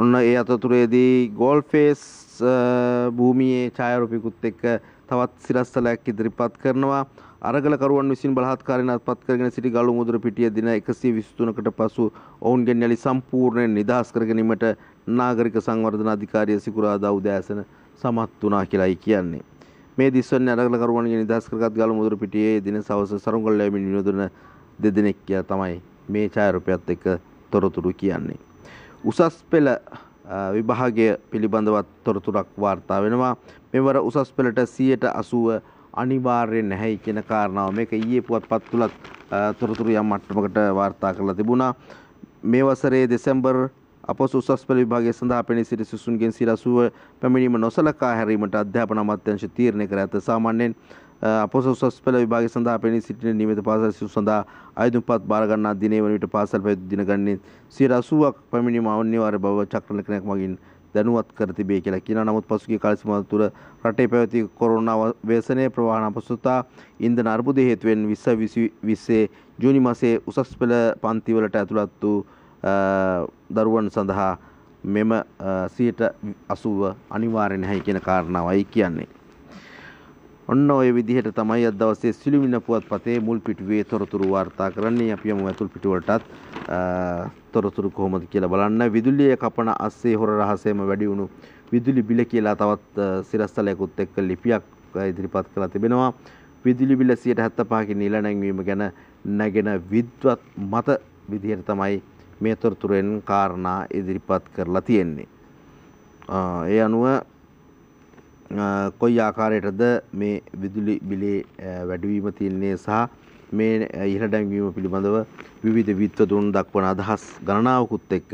ඔන්න ඒ අතරතුරේදී ගෝල්ෆේස් භූමියේ ඡායාරූපිකුත් එක්ක තවත් සිරස්තලයක් ඉදිරිපත් කරනවා. අරගල කරුවන් විසින් බලහත්කාරයෙන් අත්පත් කරගෙන සිටි ගලු මුදුර පිටිය දින 123කට පසු ඔවුන්ගෙන් යලි සම්පූර්ණයෙන් නිදහස් කර ගැනීමට නාගරික සංවර්ධන අධිකාරිය සිකුරාදා උදෑසන සමත් වුණා කියලායි කියන්නේ. මේ දිස්වන්නේ අරගල කරුවන්ගේ නිදහස් කරගත් ගලු මුදුර පිටියේ දින සවස සරුංගල් ලැබෙන විනෝදන දෙදෙනෙක් කියා තමයි මේ ඡායාරූපයත් එක්ක තොරතුරු කියන්නේ. උසස් පෙළ විභාගය පිළිබඳව තොරතුරක් වාර්තා වෙනවා. මෙවර උසස් පෙළට 80% අනිවාර්ය නැහැ කියන කාරණාව මේක ඊයේ පුවත්පත් තුලත් තොරතුරු යම් මට්ටමකට වාර්තා කරලා තිබුණා. මේ වසරේ දෙසැම්බර් අපොස උසස් පෙළ විභාගය සඳහා පෙනී සිටි සිසුන්ගෙන් 80% පැමිණීම නොසලකා හැරීමට අධ්‍යාපන අමාත්‍යාංශ තීරණය කර ඇත. සාමාන්‍යයෙන් අපොස උසස් පෙළ විභාගය සඳහා පෙනී සිටින නියමිත පාසල් සිසු සඳහා අයදුම්පත් බාර ගන්නා දිනේ වන විට පාසල් පැවැත් දින ගන්නේ 80%ක් පැමිණීම අනිවාර්ය බව චක්‍රලේඛනයක් මගින් දැනුවත් කර තිබේ කියලා කියනවා. නමුත් පසුගිය කාල සීමාව තුළ රටේ පැවති කොරෝනා ව්‍යසනයේ ප්‍රවාහන අපහසුතා ඉන්ධන අර්බුදය හේතුවෙන් 2020 ජූනි මාසයේ උසස් පෙළ පන්තිවලට ඇතුළත් වූ දරුවන් සඳහා මෙම 80% අනිවාර්ය නැහැ කියන කාරණාවයි කියන්නේ. ඔන්න ඔය විදිහට තමයි අද දවසේ සිළුමිණ පුවත්පතේ මුල් පිටුවේ තොරතුරු වාර්තා කරන්නේ. අපි යමු ඇතුල් පිටු වලටත් තොරතුරු කොහොමද කියලා බලන්න. විදුලිය කපන අස්සේ හොර රහසෙම වැඩි වුණු විදුලි බිල කියලා තවත් සිරස්තලයකුත් එක්ක ලිපියක් ඉදිරිපත් කරලා තිබෙනවා. විදුලි බිල 75%කින් ඉහළ නැංවීම ගැන නැගෙන විද්වත් මත විදිහට තමයි මේ තොරතුරෙන් කාරණා ඉදිරිපත් කරලා තියෙන්නේ. ඒ අනුව කොයි ආකාරයටද මේ විදුලි බිලේ වැඩිවීම තියන්නේ සහ මේ ඉහළ නැංවීම පිළිබඳව විවිධ විද්වතුන් දක්වන අදහස් ගණනාවකුත් එක්ක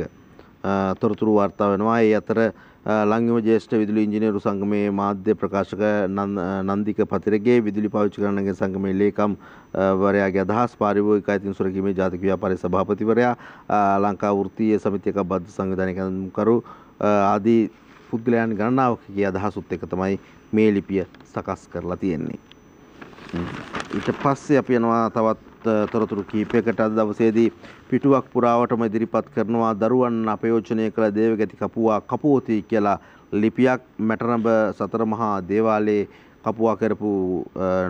තොරතුරු වාර්තා වෙනවා. ඒ අතර ලංගම ජ්‍යෙෂ්ඨ විදුලි ඉංජිනේරු සංගමේ මාධ්‍ය ප්‍රකාශක නන්දික පතිරගේ විදුලි පාවිච්චි කරනගේ සංගමේ ලේකම් වරයාගේ අදහස් පාරිභෝගික අයිතීන් සුරකීමේ ජාතික ව්‍යාපාරයේ සභාපතිවරයා ලංකා වෘත්තීය සමිතියක බද්ධ සංවිධානයක කරු ආදී පුද්ගලයන් ගණනාවකගේ අදහසුත් එක තමයි මේ ලිපිය සකස් කරලා තියෙන්නේ. ඊට පස්සේ අපි යනවා තවත් තොරතුරු කිහිපයකට. අද දවසේදී පිටුවක් පුරාවටම ඉදිරිපත් කරනවා දරුවන් අපයෝජනය කළ දේවගති කපුවා කපුවති කියලා ලිපියක්. මැටරඹ සතර මහා දේවාලයේ කපුවා කරපු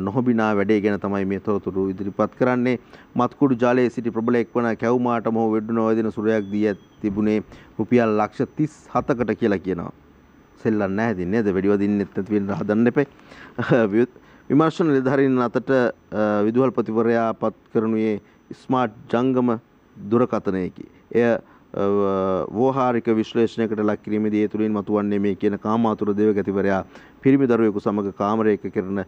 නොහොබිනා වැඩේ ගැන තමයි මේ තොරතුරු ඉදිරිපත් කරන්නේ. මත්කුඩු ජාලයේ සිටි ප්‍රබලයෙක් වන කැවුමාට මොහු වෙඩුන වදින සුරයක් දී තිබුණේ රුපියල් ලක්ෂ 37කට කියලා කියනවා. සෙල්ලම් නැහැ නේද? වැඩි වදින්නෙත් නැති වෙන හදන්න එපේ. විමර්ශන නිලධාරීන් අතට විදුහල්පතිවරයා පත් කරනුයේ ස්මාර්ට් ජංගම දුරකථනයකි. එය වෝහාරික විශ්ලේෂණයකට ලක් කිරීමේදී ඒ තුලින් මතුවන්නේ මේ කියන කාමාතුර දේවගතිවරයා පිරිමි දරුවෙකු සමග කාමරයක කරන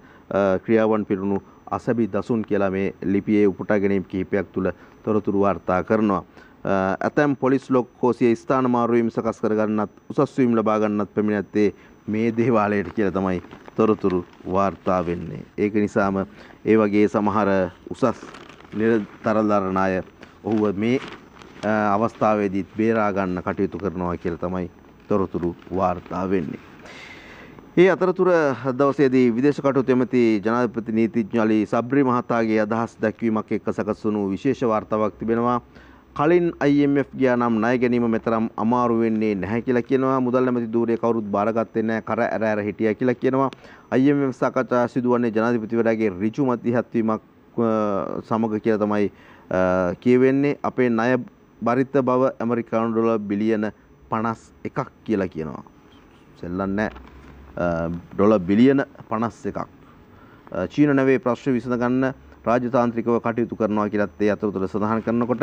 ක්‍රියාවන් පිරුණු අසබි දසුන් කියලා මේ ලිපියේ උපුටා ගැනීම කිහිපයක් තුල තොරතුරු වාර්තා කරනවා. ඇතැම් පොලිස් ලොක්කෝසිය ස්ථාන මාරුවීම් සකස් කර ගන්නත් උසස් වීම ලබා ගන්නත් පැමිණ ඇත්තේ මේ දේවාලයට කියලා තමයි තොරතුරු වාර්තා වෙන්නේ. ඒක නිසාම ඒ වගේ සමහර උසස් නිලතරදරණ අය ඔහුව මේ අවස්ථාවේදීත් බේරා ගන්න කටයුතු කරනවා කියලා තමයි තොරතුරු වාර්තා වෙන්නේ. මේ අතරතුර දවසේදී විදේශ කටයුතු ඇමති ජනාධිපති නීතිඥ අලි සබ්රි මහතාගේ අදහස් දැක්වීමක් එක්ක සකස් වුණු විශේෂ වාර්තාවක් තිබෙනවා. කලින් IMF ගියා නම් ණය ගැනීම මෙතරම් අමාරු වෙන්නේ නැහැ කියලා කියනවා. මුදල් ඇමති ධූරය කවුරුත් බාරගත්තේ නැහැ, කර ඇර හිටියා කියලා කියනවා. IMF සාකච්ඡා සිදුවන්නේ ජනාධිපතිවරයාගේ ඍජු මැදිහත්වීමක් සමග කියලා තමයි කියවෙන්නේ. අපේ ණය බරිත බව ඇමරිකානු ඩොලර් බිලියන 51ක් කියලා කියනවා. සෙල්ලම් නැහැ. ඩොලර් බිලියන 51ක්. චීන නැවේ ප්‍රශ්න විසඳ ගන්න රාජතාන්ත්‍රිකව කටයුතු කරනවා කියලාත් ඒ අතරතුර සඳහන් කරනකොට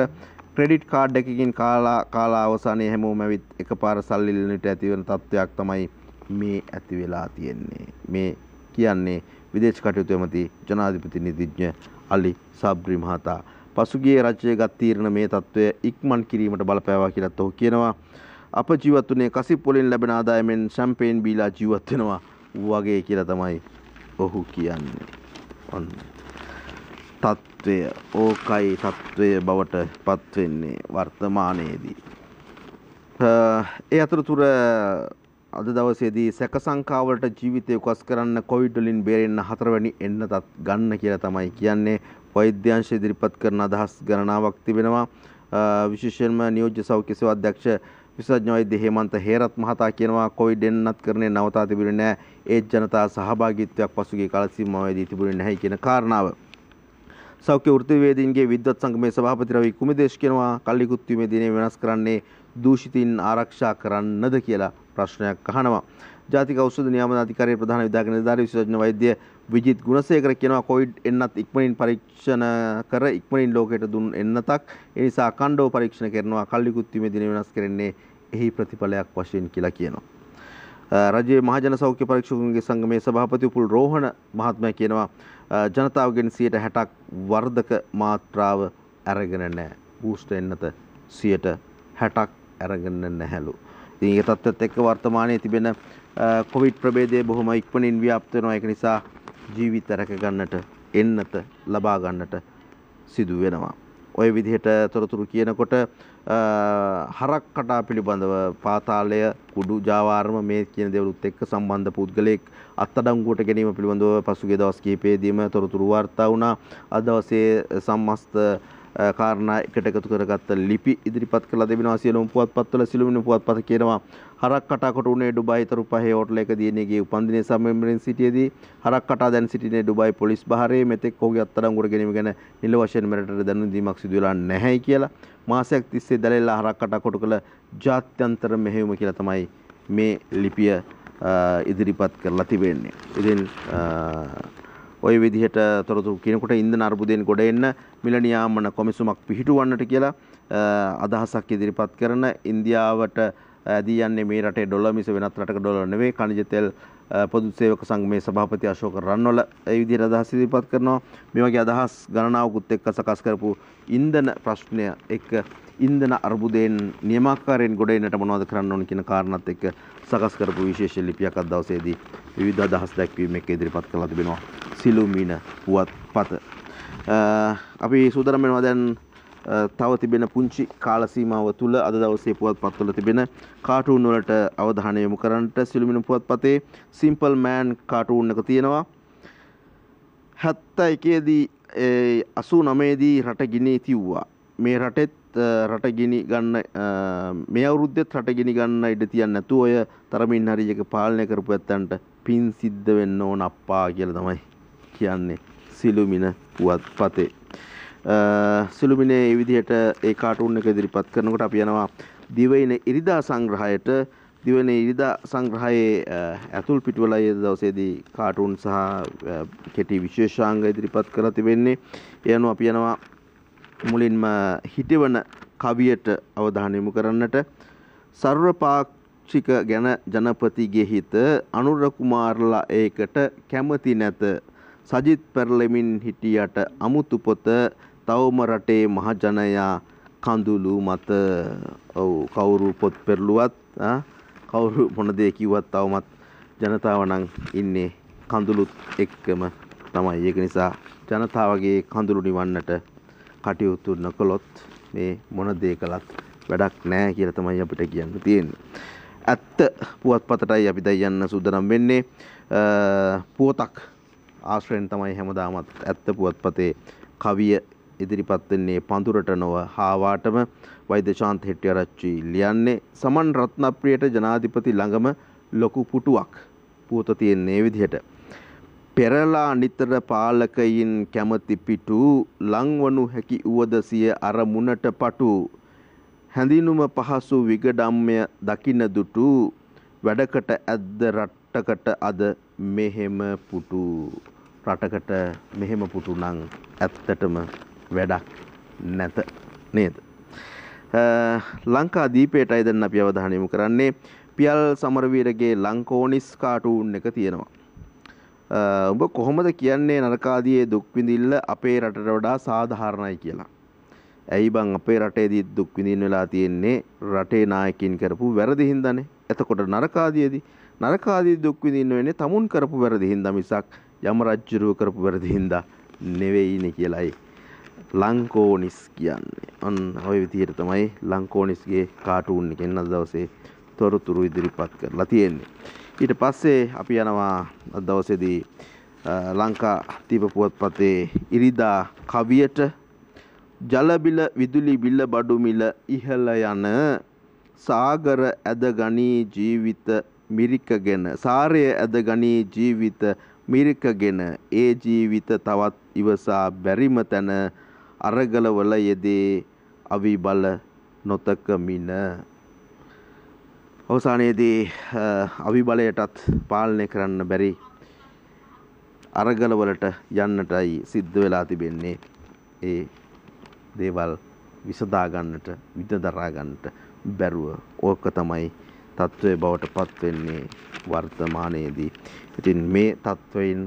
ක්‍රෙඩිට් කාඩ් එකකින් කාලා අවසානයේ හැමෝම ඇවිත් එකපාර සල්ලි ලිනට ඇති වෙන තත්ත්වයක් තමයි මේ ඇති වෙලා තියෙන්නේ. මේ කියන්නේ විදේශ කටයුතු ඇමති ජනාධිපති නීතිඥ අලි සබ්රි මහතා. පසුගිය රජයේ ගත් තීරණ මේ තත්ත්වය ඉක්මන් කිරීමට බලපෑවා කියලාත් ඔහු කියනවා. අප ජීවත් වුණේ කසිප් වලින් ලැබෙන ආදායමෙන් ෂැම්පේන් බීලා ජීවත් වෙනවා වගේ කියලා තමයි ඔහු කියන්නේ. ඔන්න තත්ත්වය ඕකයි තත්ත්වය බවට පත් වෙන්නේ වර්තමානයේදී. ඒ අතරතුර අද දවසේදී සැක සංකාවලට ජීවිතය උකස් කරන්න කොවිඩ් වලින් බේරෙන්න 4 වෙනි එන්නතත් ගන්න කියලා තමයි කියන්නේ. වෛද්‍යාංශ ඉදිරිපත් කරන අදහස් ගණනාවක් තිබෙනවා. විශේෂයෙන්ම නියෝජ්‍ය සෞඛ්‍ය සේවා අධ්‍යක්ෂ විශේෂඥ වෛද්‍ය හේමන්ත හේරත් මහතා කියනවා කොවිඩ් එන්නත් කරන්නේ නවතා තිබුණේ නැහැ. ඒ ජනතා සහභාගීත්වයක් පසුගිය කාල සීමාවේදී තිබුණේ නැහැ කියන කාරණාව. සෞඛ්‍ය වෘත්තිවේදීන්ගේ විද්වත් සංගමේ සභාපති රවි කුමදේශ් කියනවා කල්ලිකුත් වීමේ දිනේ වෙනස් කරන්නේ දූෂිතින් ආරක්ෂා කරන්නද කියලා ප්‍රශ්නයක් අහනවා. ජාතික ඖෂධ නියාමන අධිකාරියේ ප්‍රධාන විධායක නිලධාරී විශේෂඥ වෛද්‍ය විජිත් ගුණසේකර කියනවා කොවිඩ් එන්නත් ඉක්මනින් පරීක්ෂණ කර ඉක්මනින් ලෝකයට දුන් එන්නතක් ඒ නිසා අඛණ්ඩව පරීක්ෂණ කරනවා කල්ලිකුත් වීමේ දිනේ වෙනස් කරන්නේ එහි ප්‍රතිඵලයක් වශයෙන් කියලා කියනවා. රජයේ මහජන සෞඛ්‍ය පරීක්ෂකතුන්ගේ සංගමේ සභාපති උපුල් රෝහණ මහත්මයා කියනවා ජනතාවගෙන් 60% වර්ධක මාත්‍රාව අරගෙන නැහැ. බූස්ටර් එන්නත 60% අරගෙන නැහැලු. ඉතින් ඒ තත්ත්වයට එක්ක වර්තමානයේ තිබෙන කොවිඩ් ප්‍රභේදය බොහොම ඉක්මනින් ව්‍යාප්ත වෙනවා. ඒක නිසා ජීවිත රැක ගන්නට එන්නත ලබා ගන්නට සිදු වෙනවා. ওই විදිහට තොරතුරු කියනකොට හරක් කටා පිළිබඳව පාතාලය කුඩු ජාවාරම මේ කියන දේවලුත් එක්ක සම්බන්ධ පුද්ගලයෙක් අත්අඩංගුවට ගැනීම පිළිබඳව පසුගිය දවස් කිහිපයේදීම තොරතුරු වාර්තා වුණා. අද දවසේ සම්මස්ත කාරණා එකට එකතු කරගත්ත ලිපි ඉදිරිපත් කළ දෙවිනවා සියලුම පුවත්පත්වල සිළුමිණි පුවත්පත කියනවා හරක් කටා කොට උනේ ඩුබායි තරුපහේ හෝටල් එක දිනේගේ උපන්දිනයේ සමයෙන් සිටියේදී හරක් කටා දැන් සිටිනේ ඩුබායි පොලිස් බහරේ මෙතෙක් ඔහුගේ අත්අඩංගුවට ගැනීම ගැන නිල වශයෙන් මෙරටට දැනුම් දීමක් සිදු වෙලා නැහැයි කියලා මාසයක් තිස්සේ දැලෙලා හරක් කටා කොට කළ ජාත්‍යන්තර මෙහෙයුම කියලා තමයි මේ ලිපිය ඉදිරිපත් කරලා තිබෙන්නේ. ඉතින් ওই විදිහට තොරතුරු කියනකොට ඉන්ධන අර්බුදයෙන් ගොඩ එන්න මිල නියාමන කොමිසමක් පිහිටුවන්නට කියලා අදහසක් ඉදිරිපත් කරන ඉන්දියාවට ඇදී යන්නේ මේ රටේ ඩොලර් මිස වෙනත් රටක ඩොලර් නෙවෙයි. khනිජ තෙල් පොදු සේවක සංගමේ සභාපති අශෝක රන්වල ඒ විදිහට අදහස් ඉදිරිපත් කරනවා. මේ වගේ අදහස් ගණනාවකුත් එක්ක සකස් කරපු ඉන්ධන ප්‍රශ්නය එක්ක ඉන්ධන අර්බුදයෙන් නියමාකාරයෙන් ගොඩ එන්නට මොනවද කරන්න ඕන කියන කාරණාත් එක්ක සකස් කරපු විශේෂ ලිපියක් අද දවසේදී විවිධ අදහස් දැක්වීම එක්ක ඉදිරිපත් කරලා තිබෙනවා සිළුමිණ පුවත්පත. අපි සූදානම් වෙනවා දැන් තව තිබෙන පුංචි කාල සීමාව තුළ අද දවසේ පුවත්පත්වල තිබෙන කාටූන් වලට අවධානය යොමු කරන්නට සිළුමිණ පුවත්පතේ සිම්පල් මෑන් කාටූන් එක තියෙනවා. 71 දී 89 දී රට ගිනි තිව්වා. මේ රටෙත් රට ගිනි ගන්න මේ අවුරුද්දෙත් රට ගිනි ගන්න ඉඩ තියන්නේ නැතුව ඔය තරමින් හරි එක පාලනය කරපු ඇත්තන්ට පින් සිද්ධ වෙන්න ඕන අප්පා කියලා තමයි කියන්නේ සිළුමිණ පුවත්පතේ. සිළුමිණේ මේ විදිහට ඒ කාටූන් එක ඉදිරිපත් කරනකොට අපි යනවා දිවයින ඉරිදා සංග්‍රහයට. දිවයින ඉරිදා සංග්‍රහයේ ඇතුල් පිටුවල ඒ දවසේදී කාටූන් සහ කෙටි විශේෂාංග ඉදිරිපත් කරලා තිබෙන්නේ. ඒ අනුව අපි යනවා මුලින්ම හිටවන කවියට අවධානය යොමු කරන්නට. සර්වපාක්ෂික ගැන ජනපතිගේ හිත අනුර කුමාරලා ඒකට කැමති නැත. සජිත් පෙරළෙමින් හිටියට අමුතු පොත තවම රටේ මහජනයා කඳුළු මත. ඔව් කවුරු පොත් පෙරළුවත් කවුරු මොන දේ කිව්වත් තවමත් ජනතාව නම් ඉන්නේ කඳුළුත් එක්කම තමයි. ඒක නිසා ජනතාවගේ කඳුළු නිවන්නට කටයුතු නොකළොත් මේ මොන දේ කළත් වැඩක් නැහැ කියලා තමයි අපිට කියන්න තියෙන්නේ. ඇත්ත පුවත්පතටයි අපි දැන් යන්න සූදානම් වෙන්නේ. පුවතක් ආශ්‍රයෙන් තමයි හැමදාමත් ඇත්ත පුවත්පතේ කවිය ඉදිරිපත් වෙන්නේ පඳුරට නොව හාවාටම. වෛද්‍ය ශාන්ත හෙට්ටිආරච්චි ලියන්නේ සමන් රත්නප්‍රියට ජනාධිපති ළඟම ලොකු පුටුවක්. පුවත තියෙන්නේ මේ විදිහට. පෙරලා නිතර පාලකයින් කැමති පිටු ලංවනු හැකි උවද සිය අරමුණට පටු හැඳිනුම පහසු විගඩම්ය දකින්න දුටු වැඩකට ඇද්ද රටකට අද මෙහෙම පුටු. රටකට මෙහෙම පුටු නම් ඇත්තටම වැඩක් නැත නේද? ලංකා දීපේටයි දැන් අපි අවධානය යොමු කරන්නේ. පියල් සමරවීරගේ ලංකෝනිස් කාටූන් එක තියෙනවා. ඔබ කොහොමද කියන්නේ නරකාදියේ දුක් විඳින්න අපේ රටට වඩා සාධාරණයි කියලා? ඇයි බං අපේ රටේදී දුක් විඳින්න වෙලා තියෙන්නේ රටේ නායකින් කරපු වැරදි හින්දානේ. එතකොට නරකාදී දුක් විඳින්න වෙන්නේ තමුන් කරපු වැරදි හින්දා මිසක් යම රජ්ජුරුව කරපු වැරදි හින්දා නෙවෙයිනේ කියලායි ලංකෝනිස් කියන්නේ. ඔන්න ওই විදිහට තමයි ලංකෝනිස්ගේ කාටූන් එකෙන් අද දවසේ තොරතුරු ඉදිරිපත් කරලා තියෙන්නේ. ඊට පස්සේ අපි යනවා අද දවසේදී ලංකා දීප පුවත්පතේ ඉරිදා කවියට. ජල බිල විදුලි බිල බඩු මිල ඉහළ යන සාගර ඇද ගනී ජීවිත මිරිකගෙන සාරය ඇද ගනී ජීවිත මිරිකගෙන ඒ ජීවිත තවත් ඉවසා බැරිම තැන අරගලවල යෙදේ අවි බල නොතකමින. අවසානයේදී අවි බලයටත් පාලනය කරන්න බැරි අරගලවලට යන්නටයි සිද්ධ වෙලා තිබෙන්නේ. ඒ දේවල් විසඳා ගන්නට විදදරා ගන්නට බැරුව ඕක තමයි තත්ත්වයේ බවට පත් වෙන්නේ වර්තමානයේදී. ඉතින් මේ තත්ත්වයෙන්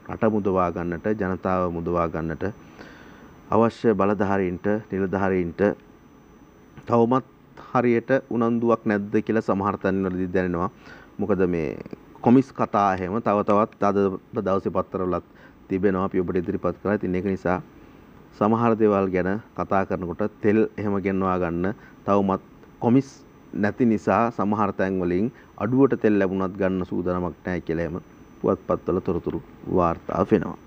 රට මුදවා ගන්නට ජනතාව මුදවා ගන්නට අවශ්‍ය බලධාරීන්ට නිලධාරීන්ට තවමත් හරියට උනන්දුවක් නැද්ද කියලා සමහර තැන්වලදී දැනෙනවා. මොකද මේ කොමිස් කතා හැම තව තවත් අද දවසේ පත්තරවලත් තිබෙනවා අපි ඔබට ඉදිරිපත් කරලා. ඉතින් ඒක නිසා සමහර දේවල් ගැන කතා කරනකොට තෙල් එහෙම ගෙන්වා ගන්න තවමත් කොමිස් නැති නිසා සමහර තැන් වලින් අඩුවට තෙල් ලැබුණත් ගන්න සූදානමක් නැහැ කියලා එහෙම පුවත්පත්වල තොරතුරු වාර්තා වෙනවා.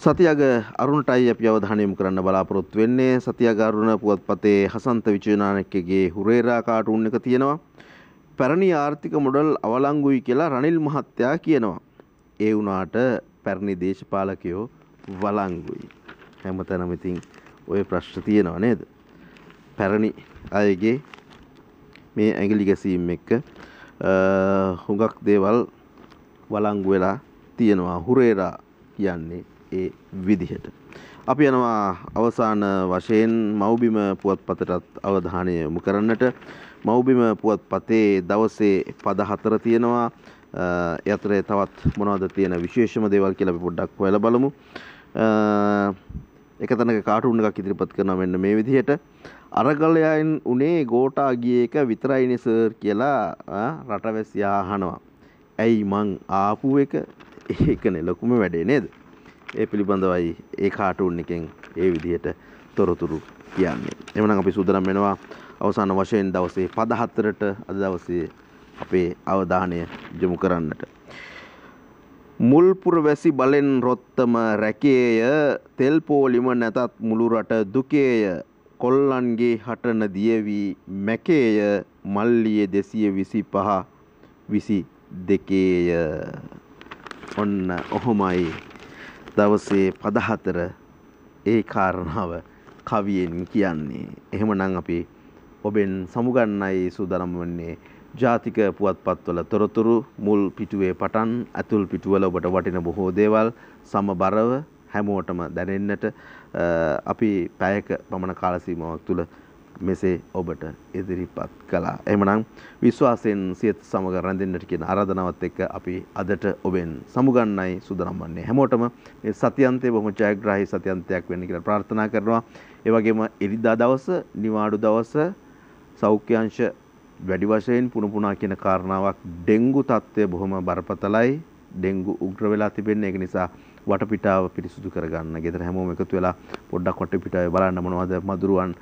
සතියග අරුණටයි අපි අවධානය යොමු කරන්න බලාපොරොත්තු වෙන්නේ. සතියග අරුණ පුවත්පතේ හසන්ත විජේනායකගේ හුරේරා කාටුන් එක තියෙනවා. පැරණි ආර්ථික මොඩල් අවලංගුයි කියලා රනිල් මහත්තයා කියනවා. ඒ වුණාට පැරණි දේශපාලකයෝ වලංගුයි. හැමතැනම ඉතින් ওই ප්‍රශ්න තියෙනවා නේද? පැරණි අයගේ මේ ඇඟිලි ගැසීම් එක්ක හුඟක් දේවල් වලංගු වෙලා තියෙනවා. හුරේරා කියන්නේ ඒ විදිහට. අපි යනවා අවසාන වශයෙන් මව්බිම පුවත්පතටත් අවධානය යොමු කරන්නට. මව්බිම පුවත්පතේ දවසේ පද 4 තියෙනවා. ඒ අතරේ තවත් මොනවද තියෙන විශේෂම දේවල් කියලා අපි පොඩ්ඩක් හොයලා බලමු. එක තැනක කාටුන් එකක් ඉදිරිපත් කරනවා මෙන්න මේ විදිහට. අරගලයන් උනේ ගෝටා ගියේ එක විතරයිනේ සර් කියලා රටවැසියා අහනවා. ඇයි මං ආපු එක ඒකනේ ලොකුම වැඩේ නේද? ඒ පිළිබඳවයි ඒ කාටුන් එකෙන් ඒ විදිහට තොරතුරු කියන්නේ. එhmenan අපි සූදානම් වෙනවා අවසාන වශයෙන් දවසේ පද 4ට අද දවසේ අපේ අවධානය යොමු කරන්නට. මුල්පුර වැසි බලෙන් රොත්තම රැකේය තෙල් පෝලිම නැතත් මුළු රට දුකේය කොල්ලන්ගේ හටන දියවි මැකේය මල්ලියේ 225 22ය. ඔන්න ඔහොමයි දවසේ පද 4 ඒ කාරණාව කවියෙන් කියන්නේ. එහෙමනම් අපි ඔබෙන් සමුගන්නයි සූදානම් වෙන්නේ ජාතික පුවත්පත්වල තොරතුරු මුල් පිටුවේ පටන් ඇතුල් පිටුවල ඔබට වටින බොහෝ දේවල් සමබරව හැමෝටම දැනෙන්නට අපි පැයක පමණ කාල සීමාවක් තුළ මෙසේ ඔබට ඉදිරිපත් කළා. එහෙමනම් විශ්වාසයෙන් සියත සමග රැඳෙන්නට කියන ආරාධනාවත් එක්ක අපි අදට ඔබෙන් සමුගන්නයි සූදානම් වන්නේ. හැමෝටම මේ සතියන්තයේ බොහොම ජයග්‍රාහී සතියන්තයක් වෙන්න කියලා ප්‍රාර්ථනා කරනවා. ඒ වගේම ඉරිදා දවස, නිවාඩු දවස සෞඛ්‍යාංශ වැඩි වශයෙන් පුණුපුණා කියන කාරණාවක් ඩෙන්ගු තත්ත්වය බොහොම බරපතලයි. ඩෙන්ගු උග්‍ර වෙලා තිබෙන්නේ. ඒක නිසා වටපිටාව පිරිසුදු කරගන්න. ගෙදර හැමෝම එකතු වෙලා පොඩ්ඩක් වටපිටාවේ බලන්න මොනවද මදුරුවන්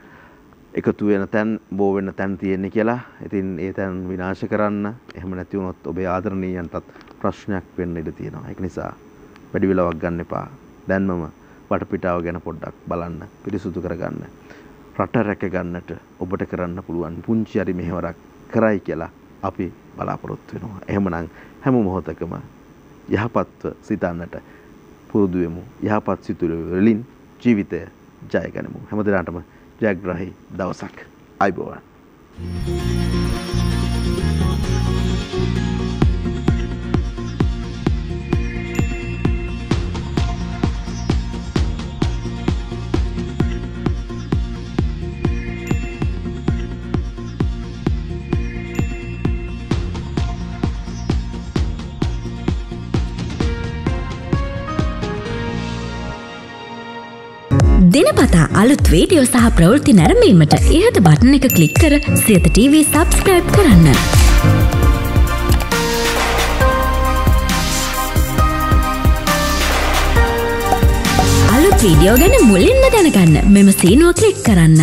එකතු වෙන තැන් බෝ වෙන තැන් තියෙන්නේ කියලා. ඉතින් ඒ තැන් විනාශ කරන්න. එහෙම නැති වුණොත් ඔබේ ආදරණීයන්ටත් ප්‍රශ්නයක් වෙන්න ඉඩ තියෙනවා. ඒක නිසා වැඩි වෙලාවක් ගන්න එපා. දැන්මම වටපිටාව ගැන පොඩ්ඩක් බලන්න, පිරිසුදු කරගන්න. රට රැක ගන්නට ඔබට කරන්න පුළුවන් පුංචි හරි මෙහෙවරක් කරයි කියලා අපි බලාපොරොත්තු වෙනවා. එහෙමනම් හැම මොහොතකම යහපත්ව සිතන්නට පුරුදු වෙමු. යහපත් සිතුවිලි වලින් ජීවිතය ජය ගනිමු. හැමදෙනාටම ජයග්‍රාහී දවසක්. අයිබෝවන්. දිනපතා අලුත් වීඩියෝ සහ ප්‍රවෘත්ති නැරඹීමට ඉහත බටන් එක ක්ලික් කර සියත TV සබ්ස්ක්‍රයිබ් කරන්න. අලුත් වීඩියෝ ගැන මුලින්ම දැනගන්න මෙම සීනුව ක්ලික් කරන්න.